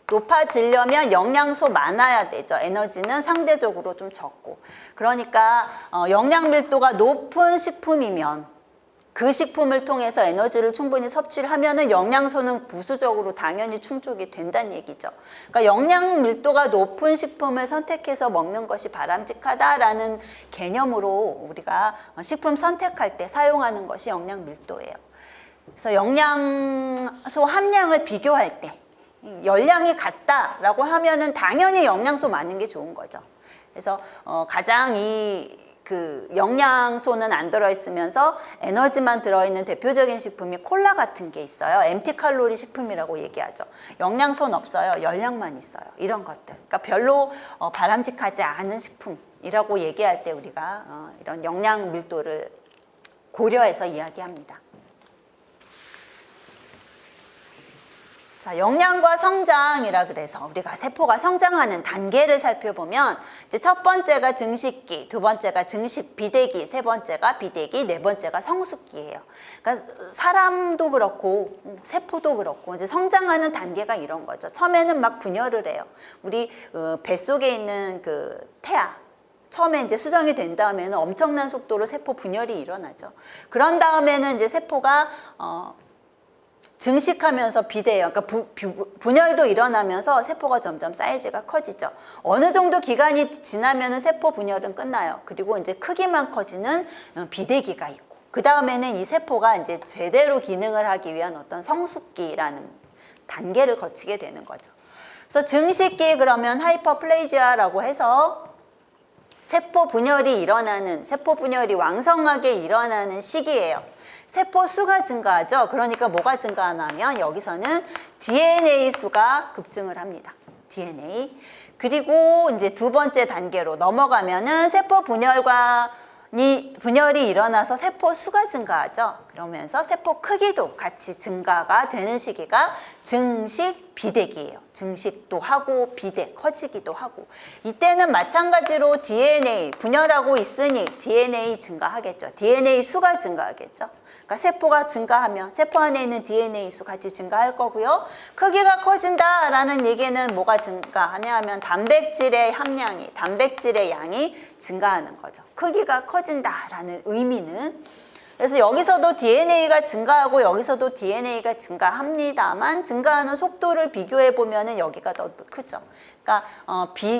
높아지려면 영양소 많아야 되죠. 에너지는 상대적으로 좀 적고. 그러니까 영양 밀도가 높은 식품이면 그 식품을 통해서 에너지를 충분히 섭취를 하면은 영양소는 부수적으로 당연히 충족이 된다는 얘기죠. 그러니까 영양 밀도가 높은 식품을 선택해서 먹는 것이 바람직하다라는 개념으로 우리가 식품 선택할 때 사용하는 것이 영양 밀도예요. 그래서 영양소 함량을 비교할 때 열량이 같다라고 하면은 당연히 영양소 많은 게 좋은 거죠. 그래서 가장 그 영양소는 안 들어있으면서 에너지만 들어있는 대표적인 식품이 콜라 같은 게 있어요. MT 칼로리 식품이라고 얘기하죠. 영양소는 없어요. 열량만 있어요. 이런 것들. 그러니까 별로 바람직하지 않은 식품이라고 얘기할 때 우리가 이런 영양 밀도를 고려해서 이야기합니다. 자, 영양과 성장이라 그래서 우리가 세포가 성장하는 단계를 살펴보면 이제 첫 번째가 증식기, 두 번째가 증식 비대기, 세 번째가 비대기, 네 번째가 성숙기예요. 그러니까 사람도 그렇고 세포도 그렇고 이제 성장하는 단계가 이런 거죠. 처음에는 막 분열을 해요. 우리 뱃속에 있는 그 태아 처음에 이제 수정이 된 다음에는 엄청난 속도로 세포 분열이 일어나죠. 그런 다음에는 이제 세포가 증식하면서 비대해요. 그러니까 분열도 일어나면서 세포가 점점 사이즈가 커지죠. 어느 정도 기간이 지나면은 세포 분열은 끝나요. 그리고 이제 크기만 커지는 비대기가 있고, 그 다음에는 이 세포가 이제 제대로 기능을 하기 위한 어떤 성숙기라는 단계를 거치게 되는 거죠. 그래서 증식기 그러면 하이퍼플레이지아라고 해서 세포 분열이 왕성하게 일어나는 시기예요. 세포 수가 증가하죠. 그러니까 뭐가 증가하냐면 여기서는 DNA 수가 급증을 합니다. DNA. 그리고 이제 두 번째 단계로 넘어가면은 세포 분열이 일어나서 세포 수가 증가하죠. 그러면서 세포 크기도 같이 증가가 되는 시기가 증식 비대기예요. 증식도 하고 비대 커지기도 하고, 이때는 마찬가지로 DNA 분열하고 있으니 DNA 증가하겠죠. DNA 수가 증가하겠죠. 그러니까 세포가 증가하면 세포 안에 있는 DNA 수 같이 증가할 거고요. 크기가 커진다라는 얘기는 뭐가 증가하냐 하면 단백질의 양이 증가하는 거죠. 크기가 커진다라는 의미는. 그래서 여기서도 DNA가 증가하고 여기서도 DNA가 증가합니다만 증가하는 속도를 비교해 보면은 여기가 더 크죠. 그러니까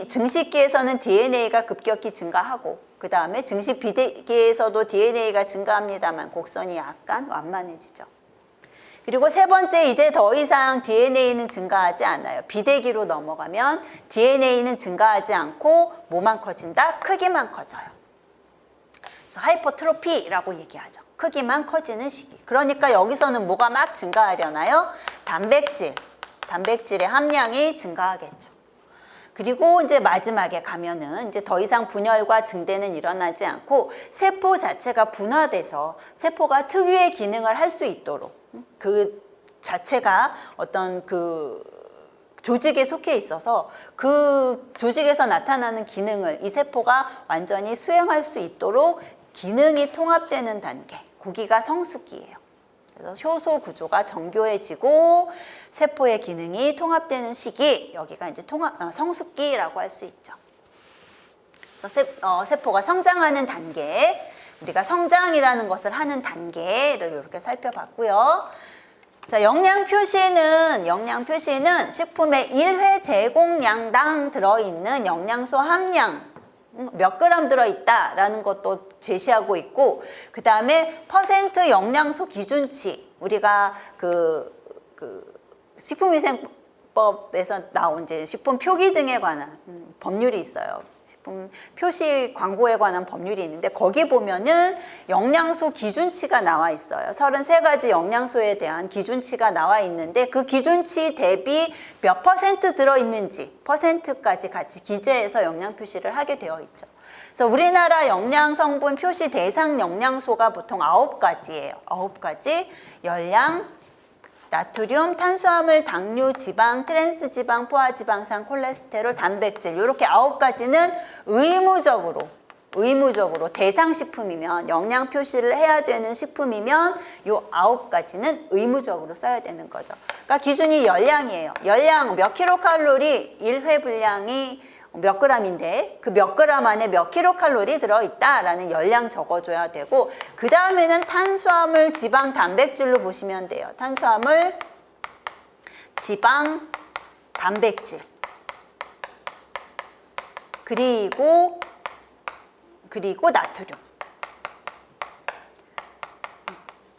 증식기에서는 DNA가 급격히 증가하고 그 다음에 증식 비대기에서도 DNA가 증가합니다만 곡선이 약간 완만해지죠. 그리고 세 번째, 이제 더 이상 DNA는 증가하지 않아요. 비대기로 넘어가면 DNA는 증가하지 않고 뭐만 커진다? 크기만 커져요. 그래서 하이퍼트로피라고 얘기하죠. 크기만 커지는 시기. 그러니까 여기서는 뭐가 막 증가하려나요? 단백질의 함량이 증가하겠죠. 그리고 이제 마지막에 가면은 이제 더 이상 분열과 증대는 일어나지 않고 세포 자체가 분화돼서 세포가 특유의 기능을 할 수 있도록 그 자체가 어떤 그 조직에 속해 있어서 그 조직에서 나타나는 기능을 이 세포가 완전히 수행할 수 있도록 기능이 통합되는 단계, 거기가 성숙기예요. 그래서 효소 구조가 정교해지고 세포의 기능이 통합되는 시기, 여기가 이제 성숙기라고 할 수 있죠. 그래서 세포가 성장하는 단계, 우리가 성장이라는 것을 하는 단계를 이렇게 살펴봤고요. 자, 영양 표시는 식품의 1회 제공량당 들어있는 영양소 함량 몇 그램 들어있다라는 것도 제시하고 있고, 그 다음에 퍼센트 영양소 기준치, 우리가 식품위생법에서 나온 이제 식품 표기 등에 관한 법률이 있어요. 식품 표시 광고에 관한 법률이 있는데 거기 보면은 영양소 기준치가 나와 있어요. 33가지 영양소에 대한 기준치가 나와 있는데 그 기준치 대비 몇 퍼센트 들어있는지 퍼센트까지 같이 기재해서 영양 표시를 하게 되어 있죠. 그래서 우리나라 영양 성분 표시 대상 영양소가 보통 9가지예요. 9가지. 열량, 나트륨, 탄수화물, 당류, 지방, 트랜스 지방, 포화지방산, 콜레스테롤, 단백질, 이렇게 9가지는 의무적으로 대상식품이면, 영양 표시를 해야 되는 식품이면 요 9가지는 의무적으로 써야 되는 거죠. 그러니까 기준이 열량이에요. 열량 몇 킬로칼로리, 1회 분량이 몇 그램인데 그 몇 그램 안에 몇 킬로칼로리 들어있다라는 열량 적어줘야 되고, 그 다음에는 탄수화물, 지방, 단백질로 보시면 돼요. 탄수화물, 지방, 단백질, 그리고 나트륨,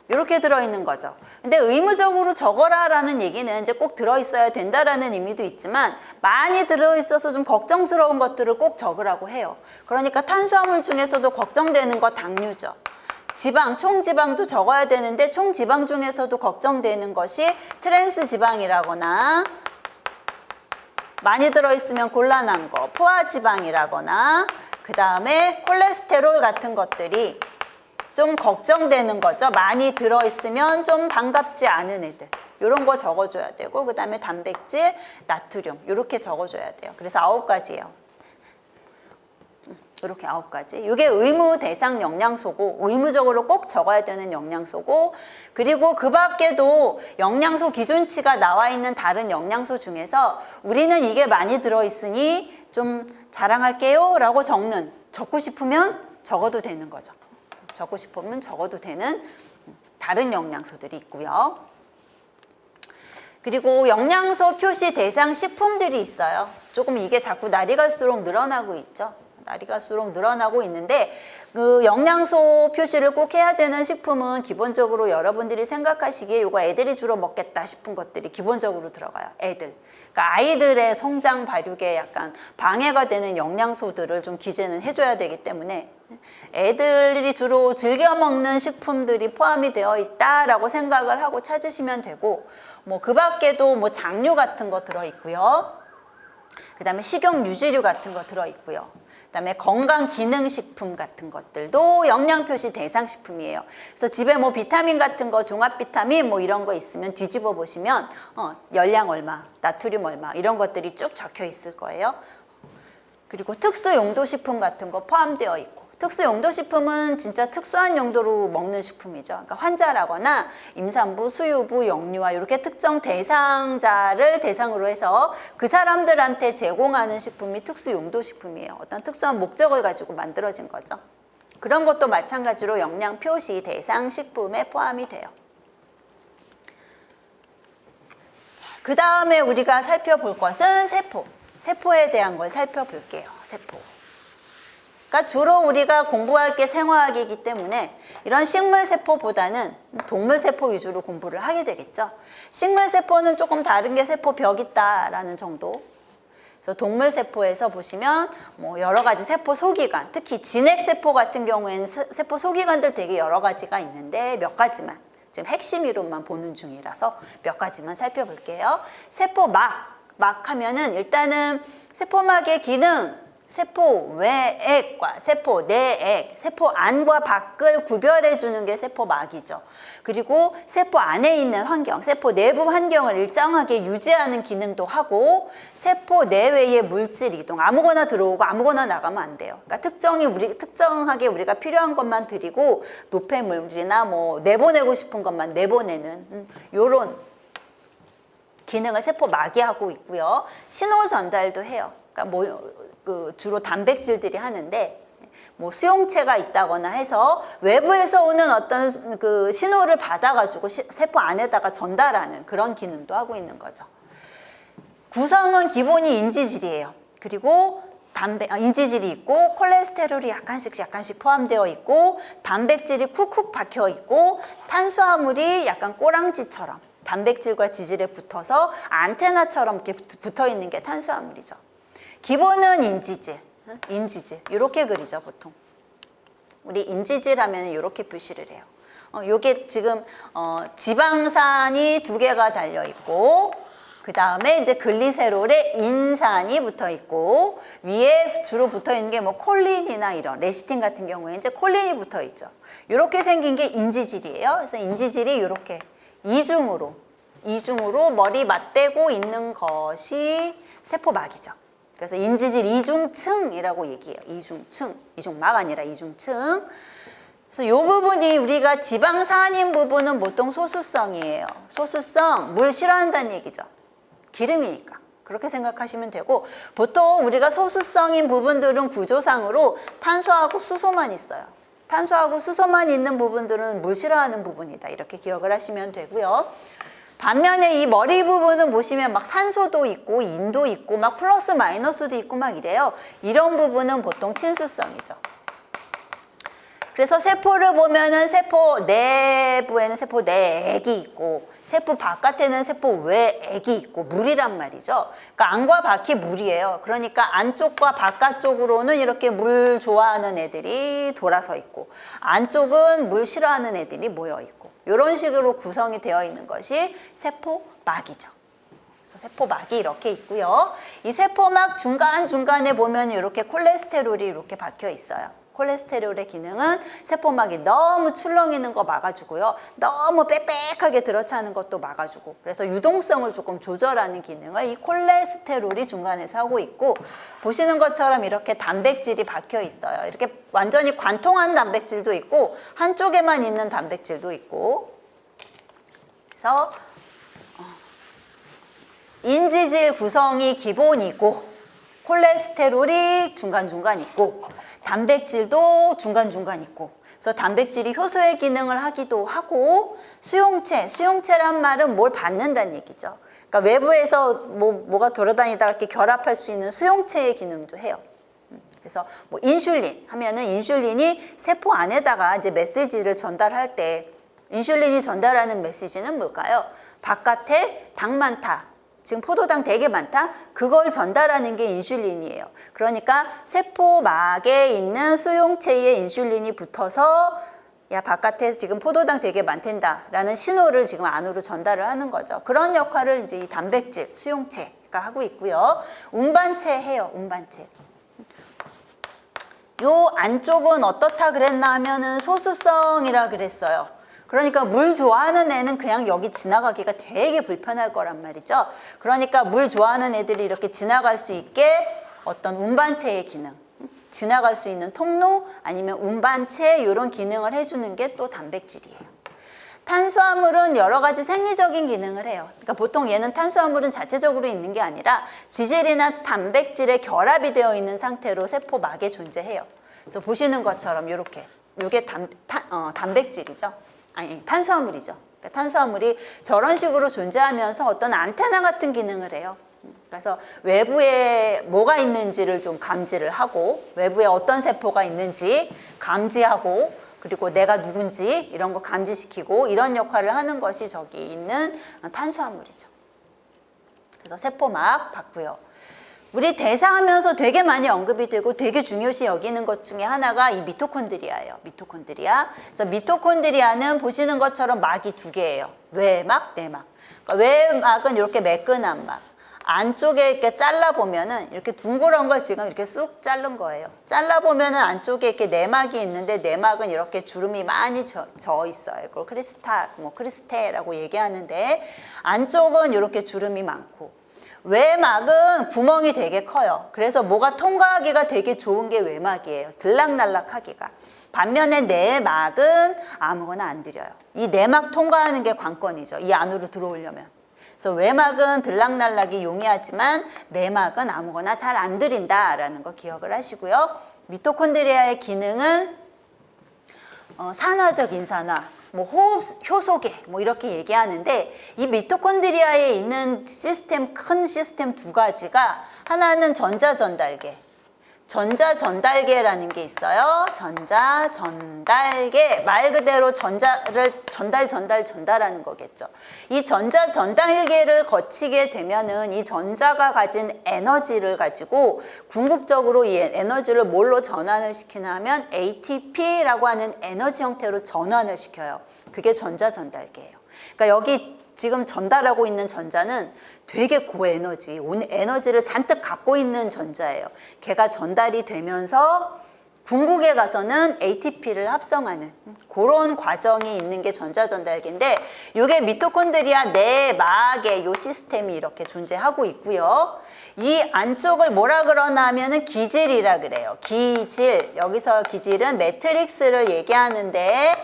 이렇게 들어있는 거죠. 근데 의무적으로 적어라라는 얘기는 이제 꼭 들어있어야 된다라는 의미도 있지만 많이 들어있어서 좀 걱정스러운 것들을 꼭 적으라고 해요. 그러니까 탄수화물 중에서도 걱정되는 거 당류죠. 지방, 총지방도 적어야 되는데 총지방 중에서도 걱정되는 것이 트랜스 지방이라거나 많이 들어있으면 곤란한 거, 포화지방이라거나 그 다음에 콜레스테롤 같은 것들이 좀 걱정되는 거죠. 많이 들어있으면 좀 반갑지 않은 애들, 이런 거 적어줘야 되고, 그 다음에 단백질, 나트륨 이렇게 적어줘야 돼요. 그래서 9가지예요. 이렇게 9가지. 이게 의무 대상 영양소고 의무적으로 꼭 적어야 되는 영양소고, 그리고 그 밖에도 영양소 기준치가 나와 있는 다른 영양소 중에서 우리는 이게 많이 들어있으니 좀 자랑할게요 라고 적고 싶으면 적어도 되는 거죠. 적고 싶으면 적어도 되는 다른 영양소들이 있고요. 그리고 영양소 표시 대상 식품들이 있어요. 조금 이게 자꾸 날이 갈수록 늘어나고 있죠. 날이 갈수록 늘어나고 있는데 그 영양소 표시를 꼭 해야 되는 식품은 기본적으로 여러분들이 생각하시기에 이거 애들이 주로 먹겠다 싶은 것들이 기본적으로 들어가요. 애들. 그러니까 아이들의 성장 발육에 약간 방해가 되는 영양소들을 좀 기재는 해줘야 되기 때문에 애들이 주로 즐겨 먹는 식품들이 포함이 되어 있다라고 생각을 하고 찾으시면 되고, 뭐 그 밖에도 뭐 장류 같은 거 들어있고요. 그 다음에 식용 유지류 같은 거 들어있고요. 그 다음에 건강기능식품 같은 것들도 영양표시 대상식품이에요. 그래서 집에 뭐 비타민 같은 거, 종합비타민 뭐 이런 거 있으면 뒤집어 보시면 열량 얼마, 나트륨 얼마 이런 것들이 쭉 적혀 있을 거예요. 그리고 특수용도식품 같은 거 포함되어 있고, 특수용도식품은 진짜 특수한 용도로 먹는 식품이죠. 그러니까 환자라거나 임산부, 수유부, 영유아 이렇게 특정 대상자를 대상으로 해서 그 사람들한테 제공하는 식품이 특수용도식품이에요. 어떤 특수한 목적을 가지고 만들어진 거죠. 그런 것도 마찬가지로 영양 표시 대상 식품에 포함이 돼요. 그 다음에 우리가 살펴볼 것은 세포. 세포에 대한 걸 살펴볼게요. 세포. 그러니까 주로 우리가 공부할 게 생화학이기 때문에 이런 식물세포보다는 동물세포 위주로 공부를 하게 되겠죠. 식물세포는 조금 다른 게 세포벽 있다라는 정도. 그래서 동물세포에서 보시면 뭐 여러 가지 세포 소기관, 특히 진핵세포 같은 경우에는 세포 소기관들 되게 여러 가지가 있는데 몇 가지만, 지금 핵심 이론만 보는 중이라서 몇 가지만 살펴볼게요. 세포막 하면은 일단은 세포막의 기능, 세포 외액과 세포 내액, 세포 안과 밖을 구별해 주는 게 세포막이죠. 그리고 세포 안에 있는 환경, 세포 내부 환경을 일정하게 유지하는 기능도 하고, 세포 내외의 물질 이동, 아무거나 들어오고 아무거나 나가면 안 돼요. 그러니까 특정하게 우리가 필요한 것만 들이고 노폐물이나 뭐 내보내고 싶은 것만 내보내는 요런 기능을 세포막이 하고 있고요. 신호 전달도 해요. 그러니까 주로 단백질들이 하는데, 뭐 수용체가 있다거나 해서 외부에서 오는 어떤 그 신호를 받아가지고 세포 안에다가 전달하는 그런 기능도 하고 있는 거죠. 구성은 기본이 인지질이에요. 그리고 인지질이 있고 콜레스테롤이 약간씩 포함되어 있고, 단백질이 쿡쿡 박혀 있고, 탄수화물이 약간 꼬랑지처럼 단백질과 지질에 붙어서 안테나처럼 이렇게 붙어 있는 게 탄수화물이죠. 기본은 인지질 이렇게 그리죠. 보통 우리 인지질 하면 이렇게 표시를 해요. 요게 지금 지방산이 2개가 달려 있고, 그 다음에 이제 글리세롤에 인산이 붙어 있고, 위에 주로 붙어 있는 게 뭐 콜린이나 이런 레시틴 같은 경우에 이제 콜린이 붙어 있죠. 이렇게 생긴 게 인지질이에요. 그래서 인지질이 이렇게 이중으로 머리 맞대고 있는 것이 세포막이죠. 그래서 인지질 이중층이라고 얘기해요. 이중막 아니라 이중층. 그래서 이 부분이 우리가 지방산인 부분은 보통 소수성이에요. 소수성, 물 싫어한다는 얘기죠. 기름이니까. 그렇게 생각하시면 되고, 보통 우리가 소수성인 부분들은 구조상으로 탄소하고 수소만 있어요. 탄소하고 수소만 있는 부분들은 물 싫어하는 부분이다. 이렇게 기억을 하시면 되고요. 반면에 이 머리 부분은 보시면 막 산소도 있고 인도 있고 막 플러스 마이너스도 있고 막 이래요. 이런 부분은 보통 친수성이죠. 그래서 세포를 보면은 세포 내부에는 세포 내액이 있고, 세포 바깥에는 세포 외액이 있고, 물이란 말이죠. 그러니까 안과 밖이 물이에요. 그러니까 안쪽과 바깥쪽으로는 이렇게 물 좋아하는 애들이 돌아서 있고, 안쪽은 물 싫어하는 애들이 모여 있고, 이런 식으로 구성이 되어 있는 것이 세포막이죠. 그래서 세포막이 이렇게 있고요. 이 세포막 중간중간에 보면 이렇게 콜레스테롤이 이렇게 박혀 있어요. 콜레스테롤의 기능은 세포막이 너무 출렁이는 거 막아주고요. 너무 빽빽하게 들어차는 것도 막아주고, 그래서 유동성을 조금 조절하는 기능을 이 콜레스테롤이 중간에서 하고 있고, 보시는 것처럼 이렇게 단백질이 박혀 있어요. 이렇게 완전히 관통한 단백질도 있고 한쪽에만 있는 단백질도 있고. 그래서 인지질 구성이 기본이고, 콜레스테롤이 중간중간 있고, 단백질도 중간중간 있고, 그래서 단백질이 효소의 기능을 하기도 하고, 수용체란 말은 뭘 받는다는 얘기죠. 그러니까 외부에서 뭐가 돌아다니다가 이렇게 결합할 수 있는 수용체의 기능도 해요. 그래서 뭐 인슐린 하면은 인슐린이 세포 안에다가 이제 메시지를 전달할 때, 인슐린이 전달하는 메시지는 뭘까요? 바깥에 당 많다. 지금 포도당 되게 많다? 그걸 전달하는 게 인슐린이에요. 그러니까 세포막에 있는 수용체에 인슐린이 붙어서 야, 바깥에 지금 포도당 되게 많댄다 라는 신호를 지금 안으로 전달을 하는 거죠. 그런 역할을 이제 이 단백질, 수용체가 하고 있고요. 운반체 해요, 운반체. 요 안쪽은 어떻다 그랬나 하면은 소수성이라 그랬어요. 그러니까 물 좋아하는 애는 그냥 여기 지나가기가 되게 불편할 거란 말이죠. 그러니까 물 좋아하는 애들이 이렇게 지나갈 수 있게 어떤 운반체의 기능, 지나갈 수 있는 통로 아니면 운반체 이런 기능을 해주는 게 또 단백질이에요. 탄수화물은 여러 가지 생리적인 기능을 해요. 그러니까 보통 얘는 탄수화물은 자체적으로 있는 게 아니라 지질이나 단백질의 결합이 되어 있는 상태로 세포막에 존재해요. 그래서 보시는 것처럼 이렇게 이게 단백질이죠. 아니 탄수화물이죠. 그러니까 탄수화물이 저런 식으로 존재하면서 어떤 안테나 같은 기능을 해요. 그래서 외부에 뭐가 있는지를 좀 감지를 하고 외부에 어떤 세포가 있는지 감지하고 그리고 내가 누군지 이런 거 감지시키고 이런 역할을 하는 것이 저기 있는 탄수화물이죠. 그래서 세포막 봤고요. 우리 대사하면서 되게 많이 언급이 되고 되게 중요시 여기는 것 중에 하나가 이 미토콘드리아예요. 미토콘드리아. 그래서 미토콘드리아는 보시는 것처럼 막이 두 개예요. 외막, 내막. 그러니까 외막은 이렇게 매끈한 막. 안쪽에 이렇게 잘라보면은 이렇게 둥그런 걸 지금 이렇게 쑥 자른 거예요. 잘라보면은 안쪽에 이렇게 내막이 있는데 내막은 이렇게 주름이 많이 져 있어요. 그걸 크리스테라고 얘기하는데 안쪽은 이렇게 주름이 많고 외막은 구멍이 되게 커요. 그래서 뭐가 통과하기가 되게 좋은 게 외막이에요. 들락날락하기가. 반면에 내막은 아무거나 안 들여요. 이 내막 통과하는 게 관건이죠. 이 안으로 들어오려면. 그래서 외막은 들락날락이 용이하지만 내막은 아무거나 잘 안 들인다라는 거 기억을 하시고요. 미토콘드리아의 기능은 산화적 인산화, 뭐 호흡 효소계 뭐 이렇게 얘기하는데 이 미토콘드리아에 있는 시스템 큰 시스템 두 가지가 하나는 전자전달계. 전자전달계라는 게 있어요. 전자전달계 말 그대로 전자를 전달하는 거겠죠. 이 전자전달계를 거치게 되면은 이 전자가 가진 에너지를 가지고 궁극적으로 이 에너지를 뭘로 전환을 시키냐 하면 ATP라고 하는 에너지 형태로 전환을 시켜요. 그게 전자전달계예요. 그러니까 여기 지금 전달하고 있는 전자는 되게 고에너지, 에너지를 잔뜩 갖고 있는 전자예요. 걔가 전달이 되면서 궁극에 가서는 ATP를 합성하는 그런 과정이 있는 게 전자전달계인데 이게 미토콘드리아 내막에 이 시스템이 이렇게 존재하고 있고요. 이 안쪽을 뭐라 그러나 하면은 기질이라 그래요. 기질, 여기서 기질은 매트릭스를 얘기하는데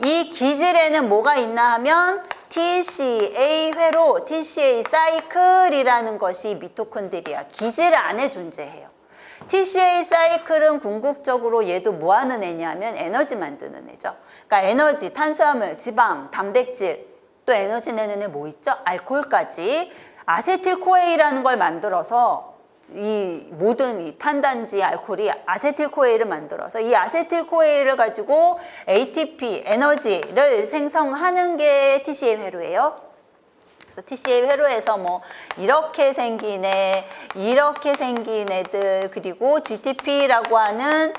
이 기질에는 뭐가 있나 하면 TCA 회로, TCA 사이클이라는 것이 미토콘드리아 기질 안에 존재해요. TCA 사이클은 궁극적으로 얘도 뭐 하는 애냐면 에너지 만드는 애죠. 그러니까 에너지, 탄수화물, 지방, 단백질, 또 에너지 내는 애 뭐 있죠? 알코올까지 아세틸코에이라는 걸 만들어서 이 모든 이 탄단지 알코올이 아세틸코에이를 만들어서 이 아세틸코에이를 가지고 ATP 에너지를 생성하는 게 TCA 회로예요. 그래서 TCA 회로에서 뭐 이렇게 생긴 애, 이렇게 생긴 애들 그리고 GTP라고 하는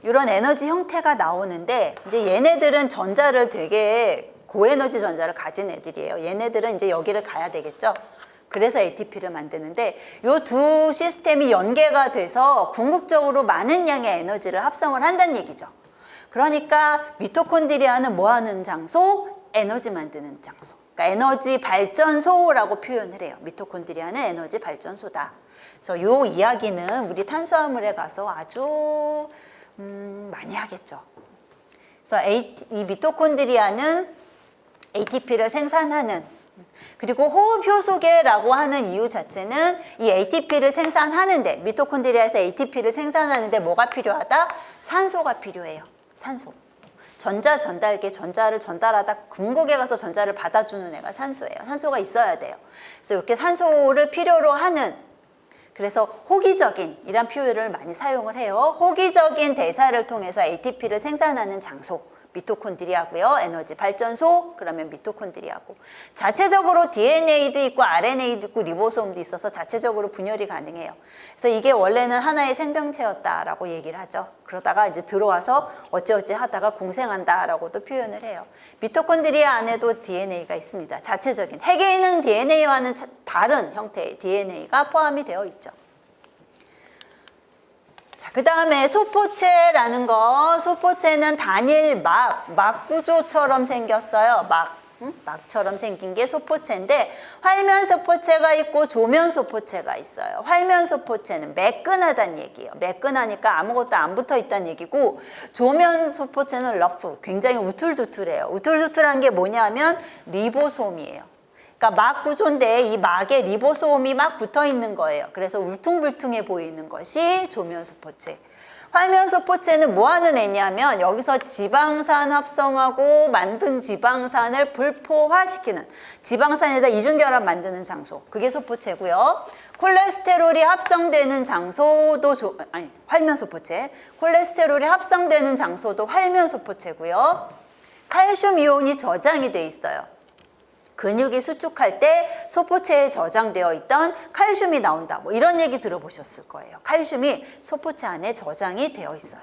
이런 에너지 형태가 나오는데 이제 얘네들은 전자를 되게 고에너지 전자를 가진 애들이에요. 얘네들은 이제 여기를 가야 되겠죠. 그래서 ATP를 만드는데 이 두 시스템이 연계가 돼서 궁극적으로 많은 양의 에너지를 합성을 한다는 얘기죠. 그러니까 미토콘드리아는 뭐 하는 장소? 에너지 만드는 장소. 그러니까 에너지 발전소라고 표현을 해요. 미토콘드리아는 에너지 발전소다. 그래서 이 이야기는 우리 탄수화물에 가서 아주 많이 하겠죠. 그래서 이 미토콘드리아는 ATP를 생산하는 그리고 호흡효소계라고 하는 이유 자체는 이 ATP를 생산하는데 미토콘드리아에서 ATP를 생산하는데 뭐가 필요하다? 산소가 필요해요. 산소. 전자 전달계, 전자를 전달하다 궁극에 가서 전자를 받아주는 애가 산소예요. 산소가 있어야 돼요. 그래서 이렇게 산소를 필요로 하는 그래서 호기적인 이란 표현을 많이 사용을 해요. 호기적인 대사를 통해서 ATP를 생산하는 장소. 미토콘드리아고요. 에너지 발전소 그러면 미토콘드리아고 자체적으로 DNA도 있고 RNA도 있고 리보솜도 있어서 자체적으로 분열이 가능해요. 그래서 이게 원래는 하나의 생명체였다라고 얘기를 하죠. 그러다가 이제 들어와서 어찌어찌 하다가 공생한다라고도 표현을 해요. 미토콘드리아 안에도 DNA가 있습니다. 자체적인 핵에 있는 DNA와는 다른 형태의 DNA가 포함이 되어 있죠. 자, 그 다음에 소포체라는 거, 소포체는 단일 막 구조처럼 생겼어요. 막. 막처럼 생긴 게 소포체인데 활면 소포체가 있고 조면 소포체가 있어요. 활면 소포체는 매끈하다는 얘기예요. 매끈하니까 아무것도 안 붙어 있다는 얘기고 조면 소포체는 러프, 굉장히 우툴투툴해요. 우툴투툴한 게 뭐냐면 리보솜이에요. 그러니까 막 구조인데 이 막에 리보솜이 막 붙어 있는 거예요. 그래서 울퉁불퉁해 보이는 것이 조면 소포체. 활면 소포체는 뭐 하는 애냐면 여기서 지방산 합성하고 만든 지방산을 불포화시키는, 지방산에다 이중결합 만드는 장소, 그게 소포체고요. 콜레스테롤이 합성되는 장소도 활면 소포체. 콜레스테롤이 합성되는 장소도 활면 소포체고요. 칼슘 이온이 저장이 돼 있어요. 근육이 수축할 때 소포체에 저장되어 있던 칼슘이 나온다. 뭐 이런 얘기 들어보셨을 거예요. 칼슘이 소포체 안에 저장이 되어 있어요.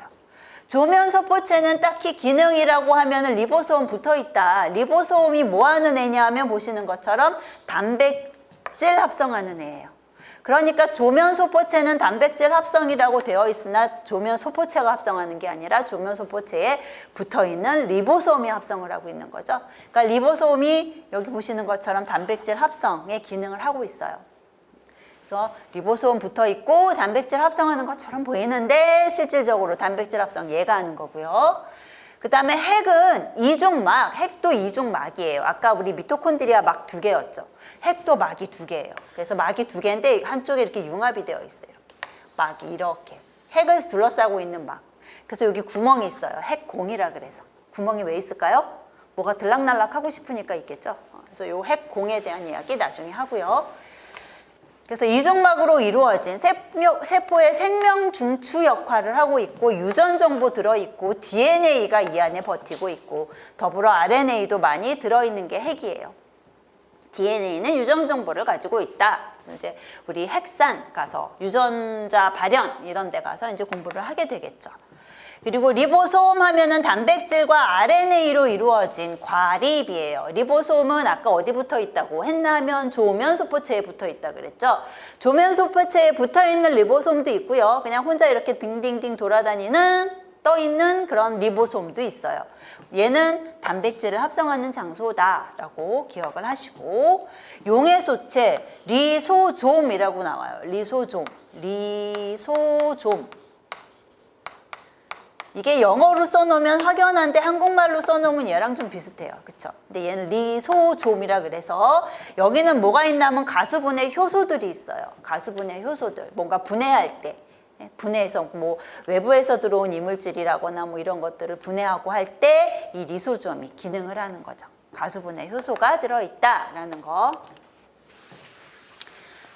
조면 소포체는 딱히 기능이라고 하면 리보솜 붙어 있다. 리보솜이 뭐 하는 애냐 하면 보시는 것처럼 단백질 합성하는 애예요. 그러니까 조면 소포체는 단백질 합성이라고 되어 있으나 조면 소포체가 합성하는 게 아니라 조면 소포체에 붙어있는 리보솜이 합성을 하고 있는 거죠. 그러니까 리보솜이 여기 보시는 것처럼 단백질 합성의 기능을 하고 있어요. 그래서 리보솜 붙어 있고 단백질 합성하는 것처럼 보이는데 실질적으로 단백질 합성 얘가 하는 거고요. 그 다음에 핵은 이중막, 핵도 이중막이에요. 아까 우리 미토콘드리아 막 2개였죠. 핵도 막이 2개예요. 그래서 막이 2개인데 한쪽에 이렇게 융합이 되어 있어요. 이렇게. 막이 이렇게. 핵을 둘러싸고 있는 막. 그래서 여기 구멍이 있어요. 핵공이라 그래서. 구멍이 왜 있을까요? 뭐가 들락날락 하고 싶으니까 있겠죠. 그래서 이 핵공에 대한 이야기 나중에 하고요. 그래서 이중막으로 이루어진 세포의 생명 중추 역할을 하고 있고 유전 정보 들어있고 DNA가 이 안에 버티고 있고 더불어 RNA도 많이 들어있는 게 핵이에요. DNA는 유전 정보를 가지고 있다. 그래서 이제 우리 핵산 가서 유전자 발현 이런 데 가서 이제 공부를 하게 되겠죠. 그리고 리보솜 하면은 단백질과 RNA로 이루어진 과립이에요. 리보솜은 아까 어디 붙어 있다고 했냐면 조면 소포체에 붙어 있다 그랬죠. 조면 소포체에 붙어 있는 리보솜도 있고요. 그냥 혼자 이렇게 딩딩딩 돌아다니는 떠 있는 그런 리보솜도 있어요. 얘는 단백질을 합성하는 장소다라고 기억을 하시고 용해소체 리소좀이라고 나와요. 리소좀. 이게 영어로 써놓으면 확연한데 한국말로 써놓으면 얘랑 좀 비슷해요. 그쵸? 근데 얘는 리소좀이라 그래서 여기는 뭐가 있냐면 가수분해 효소들이 있어요. 가수분해 효소들. 뭔가 분해할 때. 분해해서 뭐 외부에서 들어온 이물질이라거나 뭐 이런 것들을 분해하고 할 때 이 리소좀이 기능을 하는 거죠. 가수분해 효소가 들어있다라는 거.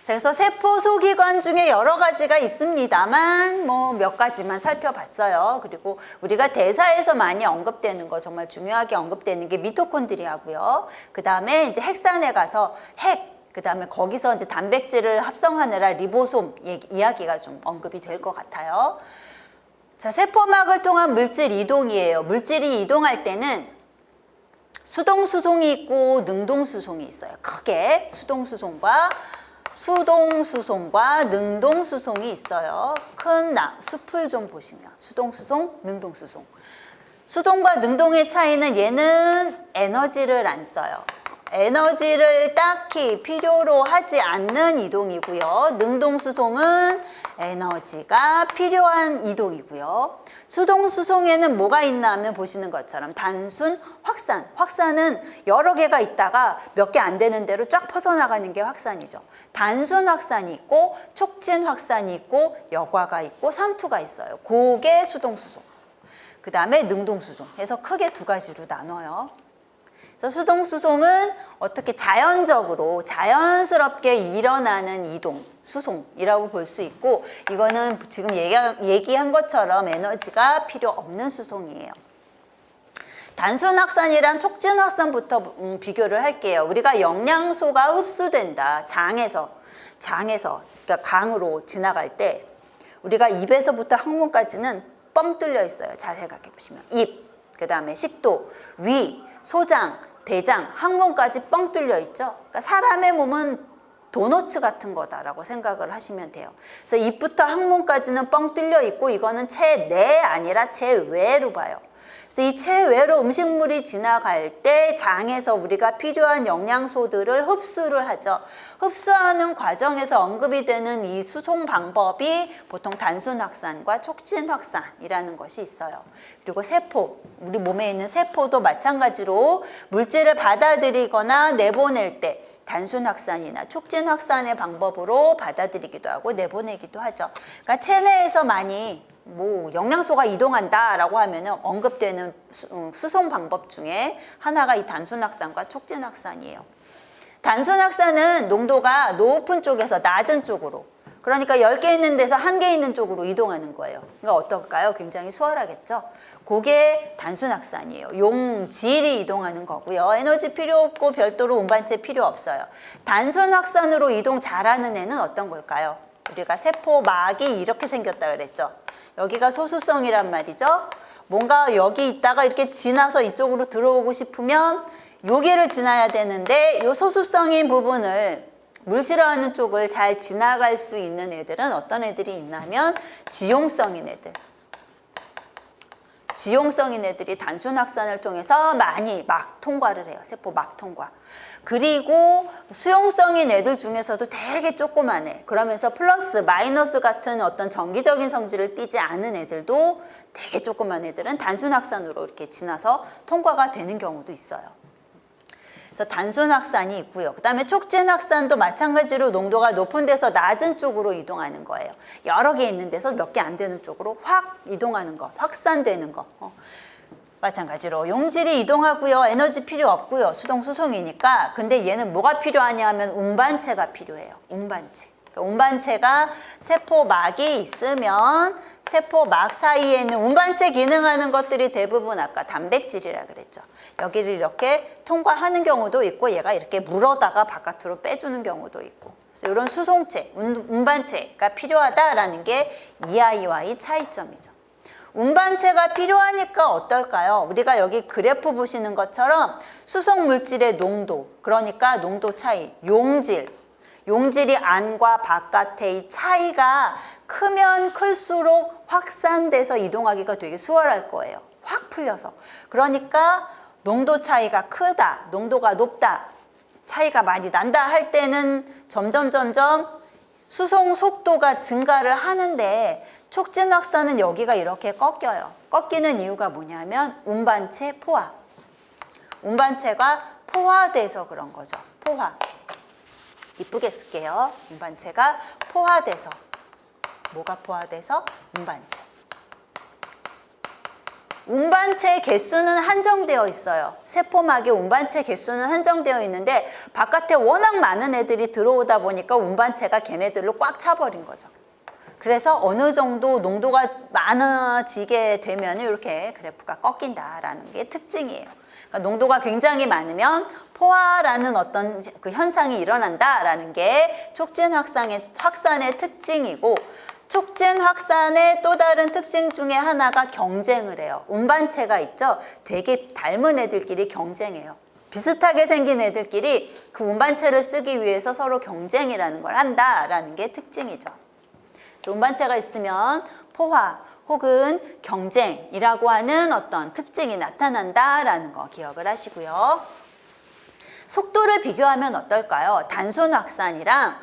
그래서 세포 소기관 중에 여러 가지가 있습니다만 뭐 몇 가지만 살펴봤어요. 그리고 우리가 대사에서 많이 언급되는 거, 정말 중요하게 언급되는 게 미토콘드리아고요. 그 다음에 이제 핵산에 가서 그 다음에 거기서 이제 단백질을 합성하느라 리보솜 이야기가 좀 언급이 될 것 같아요. 자, 세포막을 통한 물질 이동이에요. 물질이 이동할 때는 수동수송이 있고 능동수송이 있어요. 크게 수동수송과 능동수송이 있어요. 큰 숲을 좀 보시면 수동수송, 능동수송. 수동과 능동의 차이는 얘는 에너지를 안 써요. 에너지를 딱히 필요로 하지 않는 이동이고요. 능동수송은 에너지가 필요한 이동이고요. 수동수송에는 뭐가 있나 하면 보시는 것처럼 단순 확산. 확산은 여러 개가 있다가 몇 개 안 되는 대로 쫙 퍼져나가는 게 확산이죠. 단순 확산이 있고 촉진 확산이 있고 여과가 있고 삼투가 있어요. 그게 수동수송. 그 다음에 능동수송 해서 크게 2가지로 나눠요. 그래서 수동수송은 어떻게 자연스럽게 일어나는 이동, 수송이라고 볼 수 있고 이거는 지금 얘기한 것처럼 에너지가 필요 없는 수송이에요. 단순 확산이랑 촉진 확산부터 비교를 할게요. 우리가 영양소가 흡수된다. 장에서 그러니까 강으로 지나갈 때 우리가 입에서부터 항문까지는 뻥 뚫려 있어요. 잘 생각해 보시면 입, 그 다음에 식도, 위, 소장, 대장, 항문까지 뻥 뚫려 있죠. 그러니까 사람의 몸은 도너츠 같은 거다라고 생각을 하시면 돼요. 그래서 입부터 항문까지는 뻥 뚫려 있고 이거는 체내 아니라 체외로 봐요. 그래서 이 체외로 음식물이 지나갈 때 장에서 우리가 필요한 영양소들을 흡수를 하죠. 흡수하는 과정에서 언급이 되는 이 수송 방법이 보통 단순 확산과 촉진 확산이라는 것이 있어요. 그리고 세포, 우리 몸에 있는 세포도 마찬가지로 물질을 받아들이거나 내보낼 때 단순 확산이나 촉진 확산의 방법으로 받아들이기도 하고 내보내기도 하죠. 그러니까 체내에서 많이 영양소가 이동한다라고 하면은 언급되는 수송 방법 중에 하나가 이 단순 확산과 촉진 확산이에요. 단순 확산은 농도가 높은 쪽에서 낮은 쪽으로, 그러니까 10개 있는 데서 1개 있는 쪽으로 이동하는 거예요. 그러니까 어떨까요? 굉장히 수월하겠죠? 그게 단순 확산이에요. 용질이 이동하는 거고요. 에너지 필요 없고 별도로 운반체 필요 없어요. 단순 확산으로 이동 잘하는 애는 어떤 걸까요? 우리가 세포막이 이렇게 생겼다 그랬죠? 여기가 소수성이란 말이죠. 뭔가 여기 있다가 이렇게 지나서 이쪽으로 들어오고 싶으면 여기를 지나야 되는데 이 소수성인 부분을 물 싫어하는 쪽을 잘 지나갈 수 있는 애들은 어떤 애들이 있냐면 지용성인 애들. 지용성인 애들이 단순 확산을 통해서 많이 막 통과를 해요. 세포 막 통과. 그리고 수용성인 애들 중에서도 되게 조그만 애, 그러면서 플러스 마이너스 같은 어떤 정기적인 성질을 띠지 않은 애들도 되게 조그만 애들은 단순 확산으로 이렇게 지나서 통과가 되는 경우도 있어요. 그래서 단순 확산이 있고요. 그 다음에 촉진 확산도 마찬가지로 농도가 높은 데서 낮은 쪽으로 이동하는 거예요. 여러 개 있는 데서 몇 개 안 되는 쪽으로 확 이동하는 것, 확산되는 것. 마찬가지로 용질이 이동하고요. 에너지 필요 없고요. 수동 수송이니까. 근데 얘는 뭐가 필요하냐 하면 운반체가 필요해요. 운반체. 그러니까 운반체가 세포막이 있으면 세포막 사이에 있는 운반체 기능하는 것들이 대부분 아까 단백질이라 그랬죠. 여기를 이렇게 통과하는 경우도 있고 얘가 이렇게 물어다가 바깥으로 빼주는 경우도 있고. 그래서 이런 수송체, 운반체가 필요하다라는 게 이 아이와의 차이점이죠. 운반체가 필요하니까 어떨까요? 우리가 여기 그래프 보시는 것처럼 수송 물질의 농도, 그러니까 농도 차이, 용질이 안과 바깥의 차이가 크면 클수록 확산돼서 이동하기가 되게 수월할 거예요. 확 풀려서. 그러니까 농도 차이가 크다, 농도가 높다, 차이가 많이 난다 할 때는 점점 수송 속도가 증가를 하는데 촉진 확산은 여기가 이렇게 꺾여요. 꺾이는 이유가 뭐냐면 운반체 포화. 운반체가 포화돼서 그런 거죠. 포화. 이쁘게 쓸게요. 운반체가 포화돼서. 뭐가 포화돼서? 운반체. 운반체 개수는 한정되어 있어요. 세포막의 운반체 개수는 한정되어 있는데 바깥에 워낙 많은 애들이 들어오다 보니까 운반체가 걔네들로 꽉 차버린 거죠. 그래서 어느 정도 농도가 많아지게 되면 이렇게 그래프가 꺾인다라는 게 특징이에요. 그러니까 농도가 굉장히 많으면 포화라는 어떤 그 현상이 일어난다라는 게 촉진 확산의 특징이고, 촉진 확산의 또 다른 특징 중에 하나가 경쟁을 해요. 운반체가 있죠. 되게 닮은 애들끼리 경쟁해요. 비슷하게 생긴 애들끼리 그 운반체를 쓰기 위해서 서로 경쟁이라는 걸 한다라는 게 특징이죠. 운반체가 있으면 포화 혹은 경쟁이라고 하는 어떤 특징이 나타난다라는 거 기억을 하시고요. 속도를 비교하면 어떨까요? 단순 확산이랑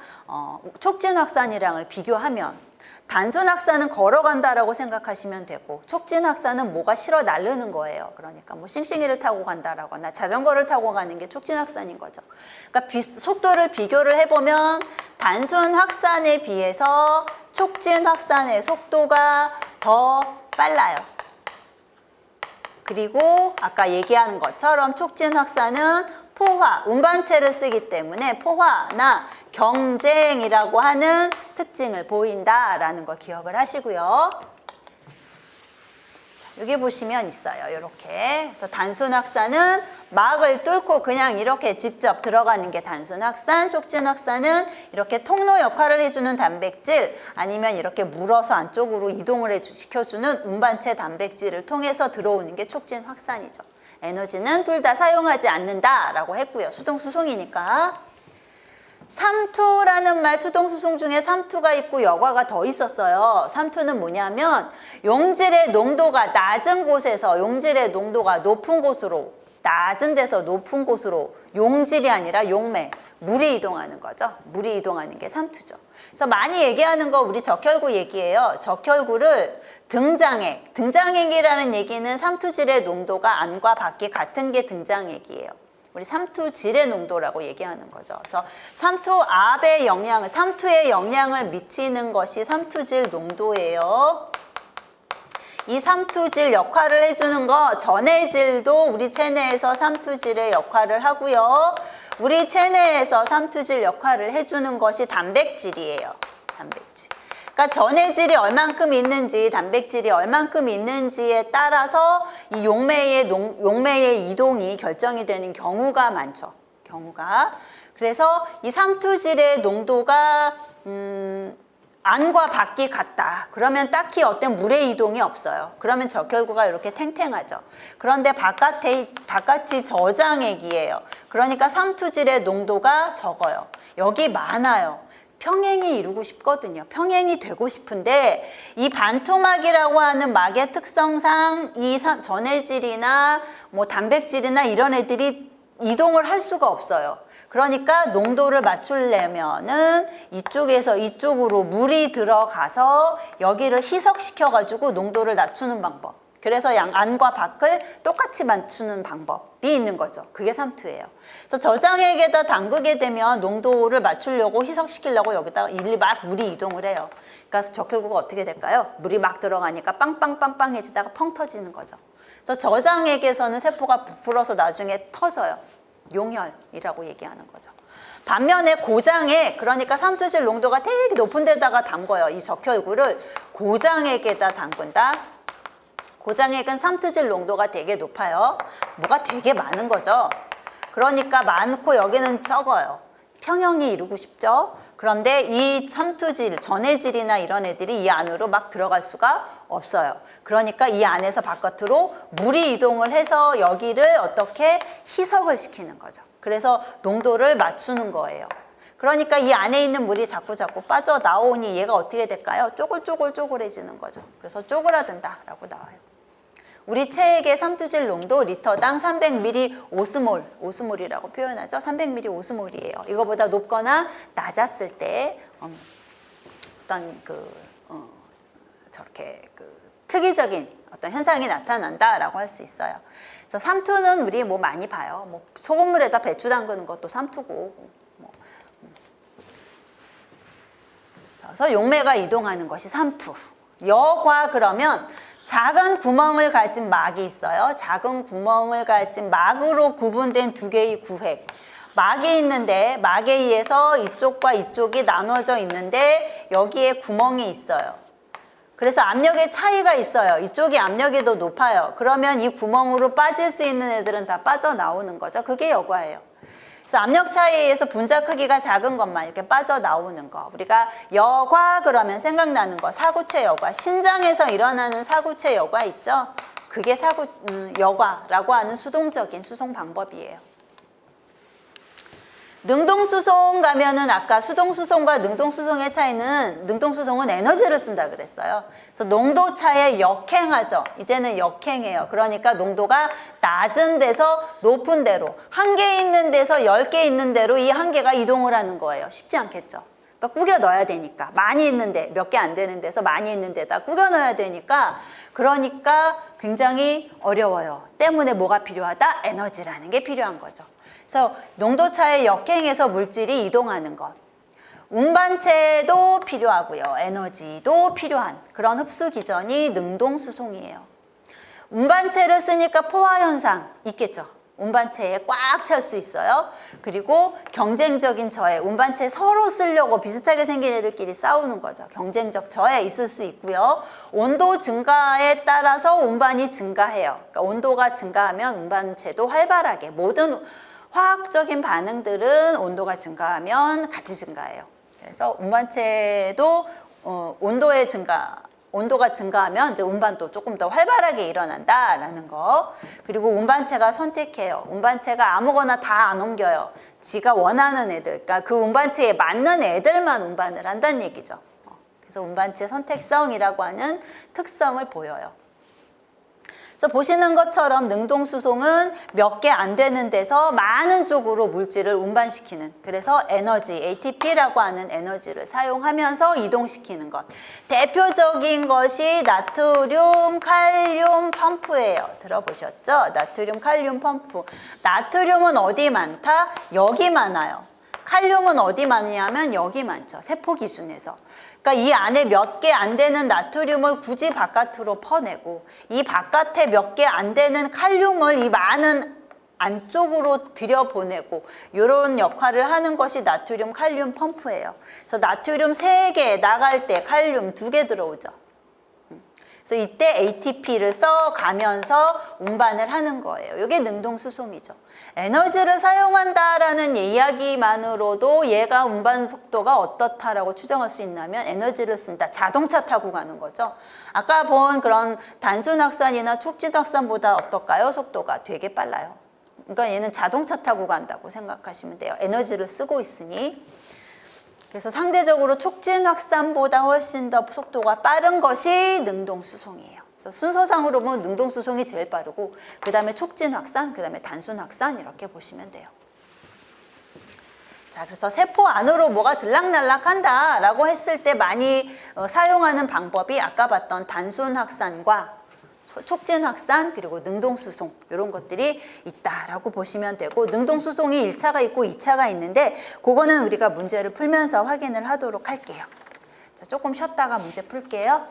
촉진 확산이랑을 비교하면 단순 확산은 걸어간다라고 생각하시면 되고 촉진 확산은 뭐가 실어 나르는 거예요. 그러니까 뭐 싱싱이를 타고 간다라거나 자전거를 타고 가는 게 촉진 확산인 거죠. 그러니까 속도를 비교를 해보면 단순 확산에 비해서 촉진 확산의 속도가 더 빨라요. 그리고 아까 얘기하는 것처럼 촉진 확산은 포화, 운반체를 쓰기 때문에 포화나 경쟁이라고 하는 특징을 보인다라는 거 기억을 하시고요. 자, 여기 보시면 있어요. 이렇게. 그래서 단순 확산은 막을 뚫고 그냥 이렇게 직접 들어가는 게 단순 확산, 촉진 확산은 이렇게 통로 역할을 해주는 단백질 아니면 이렇게 물어서 안쪽으로 이동을 시켜주는 운반체 단백질을 통해서 들어오는 게 촉진 확산이죠. 에너지는 둘 다 사용하지 않는다라고 했고요. 수동 수송이니까. 삼투라는 말 수동수송 중에 삼투가 있고 여과가 더 있었어요. 삼투는 뭐냐면 용질의 농도가 낮은 곳에서 용질의 농도가 높은 곳으로 낮은 데서 높은 곳으로 용질이 아니라 용매 물이 이동하는 거죠. 물이 이동하는 게 삼투죠. 그래서 많이 얘기하는 거 우리 적혈구 얘기예요. 적혈구를 등장액이라는 얘기는 삼투질의 농도가 안과 밖이 같은 게 등장액이에요. 우리 삼투질의 농도라고 얘기하는 거죠. 그래서 삼투압의 영향을, 삼투에 영향을 미치는 것이 삼투질 농도예요. 이 삼투질 역할을 해주는 거 전해질도 우리 체내에서 삼투질의 역할을 하고요. 우리 체내에서 삼투질 역할을 해주는 것이 단백질이에요. 단백질. 그러니까 전해질이 얼만큼 있는지 단백질이 얼만큼 있는지에 따라서 이 용매의 이동이 결정이 되는 경우가 많죠. 경우가. 그래서 이 삼투질의 농도가 안과 밖이 같다. 그러면 딱히 어떤 물의 이동이 없어요. 그러면 적혈구가 이렇게 탱탱하죠. 그런데 바깥이 저장액이에요. 그러니까 삼투질의 농도가 적어요. 여기 많아요. 평행이 이루고 싶거든요. 평행이 되고 싶은데 이 반토막이라고 하는 막의 특성상 이 전해질이나 뭐 단백질이나 이런 애들이 이동을 할 수가 없어요. 그러니까 농도를 맞추려면은 이쪽에서 이쪽으로 물이 들어가서 여기를 희석시켜 가지고 농도를 낮추는 방법. 그래서 안과 밖을 똑같이 맞추는 방법이 있는 거죠. 그게 삼투예요. 그래서 저장액에다 담그게 되면 농도를 맞추려고 희석시키려고 여기다가 막 물이 이동을 해요. 그러니까 적혈구가 어떻게 될까요? 물이 막 들어가니까 빵빵빵빵해지다가 펑 터지는 거죠. 그래서 저장액에서는 세포가 부풀어서 나중에 터져요. 용혈이라고 얘기하는 거죠. 반면에 고장액, 그러니까 삼투질 농도가 되게 높은 데다가 담궈요. 이 적혈구를 고장액에다 담근다. 고장액은 삼투질 농도가 되게 높아요. 뭐가 되게 많은 거죠. 그러니까 많고 여기는 적어요. 평형이 이루고 싶죠. 그런데 이 삼투질, 전해질이나 이런 애들이 이 안으로 막 들어갈 수가 없어요. 그러니까 이 안에서 바깥으로 물이 이동을 해서 여기를 어떻게 희석을 시키는 거죠. 그래서 농도를 맞추는 거예요. 그러니까 이 안에 있는 물이 자꾸 빠져나오니 얘가 어떻게 될까요? 쪼글쪼글해지는 거죠. 그래서 쪼그라든다라고 나와요. 우리 체액의 삼투질 농도 리터당 300ml 오스몰이라고 표현하죠. 300ml 오스몰이에요. 이거보다 높거나 낮았을 때 어떤 저렇게 특이적인 어떤 현상이 나타난다라고 할 수 있어요. 그래서 삼투는 우리 뭐 많이 봐요. 뭐 소금물에다 배추 담그는 것도 삼투고. 그래서 용매가 이동하는 것이 삼투. 여과 그러면 작은 구멍을 가진 막이 있어요. 작은 구멍을 가진 막으로 구분된 두 개의 구획. 막이 있는데 막에 의해서 이쪽과 이쪽이 나눠져 있는데 여기에 구멍이 있어요. 그래서 압력의 차이가 있어요. 이쪽이 압력이 더 높아요. 그러면 이 구멍으로 빠질 수 있는 애들은 다 빠져나오는 거죠. 그게 여과예요. 그래서 압력 차이에 의해서 분자 크기가 작은 것만 이렇게 빠져나오는 거. 우리가 여과 그러면 생각나는 거. 사구체 여과. 신장에서 일어나는 사구체 여과 있죠? 그게 여과라고 하는 수동적인 수송 방법이에요. 능동수송 가면은 아까 수동수송과 능동수송의 차이는 능동수송은 에너지를 쓴다 그랬어요. 그래서 농도 차에 역행하죠. 이제는 역행해요. 그러니까 농도가 낮은 데서 높은 데로 한 개 있는 데서 10개 있는 데로 이 한 개가 이동을 하는 거예요. 쉽지 않겠죠. 그러니까 꾸겨 넣어야 되니까 많이 있는데 몇 개 안 되는 데서 많이 있는 데다 꾸겨 넣어야 되니까 그러니까 굉장히 어려워요. 때문에 뭐가 필요하다? 에너지라는 게 필요한 거죠. 그래서 농도차의 역행에서 물질이 이동하는 것. 운반체도 필요하고요. 에너지도 필요한 그런 흡수 기전이 능동수송이에요. 운반체를 쓰니까 포화현상 있겠죠. 운반체에 꽉 찰 수 있어요. 그리고 경쟁적인 저해, 운반체 서로 쓰려고 비슷하게 생긴 애들끼리 싸우는 거죠. 경쟁적 저해 있을 수 있고요. 온도 증가에 따라서 운반이 증가해요. 그러니까 온도가 증가하면 운반체도 활발하게 모든 화학적인 반응들은 온도가 증가하면 같이 증가해요. 그래서 운반체도 온도가 증가하면 이제 운반도 조금 더 활발하게 일어난다라는 거. 그리고 운반체가 선택해요. 운반체가 아무거나 다 안 옮겨요. 지가 원하는 애들, 그러니까 그 운반체에 맞는 애들만 운반을 한다는 얘기죠. 그래서 운반체 선택성이라고 하는 특성을 보여요. 그래서 보시는 것처럼 능동수송은 몇 개 안 되는 데서 많은 쪽으로 물질을 운반시키는, 그래서 에너지, ATP라고 하는 에너지를 사용하면서 이동시키는 것. 대표적인 것이 나트륨, 칼륨 펌프예요. 들어보셨죠? 나트륨, 칼륨 펌프. 나트륨은 어디 많다? 여기 많아요. 칼륨은 어디 많냐면 여기 많죠. 세포 기준에서. 그러니까 이 안에 몇 개 안 되는 나트륨을 굳이 바깥으로 퍼내고 이 바깥에 몇 개 안 되는 칼륨을 이 많은 안쪽으로 들여보내고 이런 역할을 하는 것이 나트륨 칼륨 펌프예요. 그래서 나트륨 3개 나갈 때 칼륨 2개 들어오죠. 그래서 이때 ATP를 써가면서 운반을 하는 거예요. 이게 능동수송이죠. 에너지를 사용한다라는 이야기만으로도 얘가 운반 속도가 어떻다라고 추정할 수 있냐면 에너지를 쓴다. 자동차 타고 가는 거죠. 아까 본 그런 단순 확산이나 촉진 확산보다 어떨까요? 속도가 되게 빨라요. 그러니까 얘는 자동차 타고 간다고 생각하시면 돼요. 에너지를 쓰고 있으니. 그래서 상대적으로 촉진 확산보다 훨씬 더 속도가 빠른 것이 능동수송이에요. 그래서 순서상으로 보면 능동수송이 제일 빠르고 그 다음에 촉진 확산, 그 다음에 단순 확산 이렇게 보시면 돼요. 자, 그래서 세포 안으로 뭐가 들락날락한다 라고 했을 때 많이 사용하는 방법이 아까 봤던 단순 확산과 촉진 확산 그리고 능동수송 이런 것들이 있다라고 보시면 되고 능동수송이 1차가 있고 2차가 있는데 그거는 우리가 문제를 풀면서 확인을 하도록 할게요. 자, 조금 쉬었다가 문제 풀게요.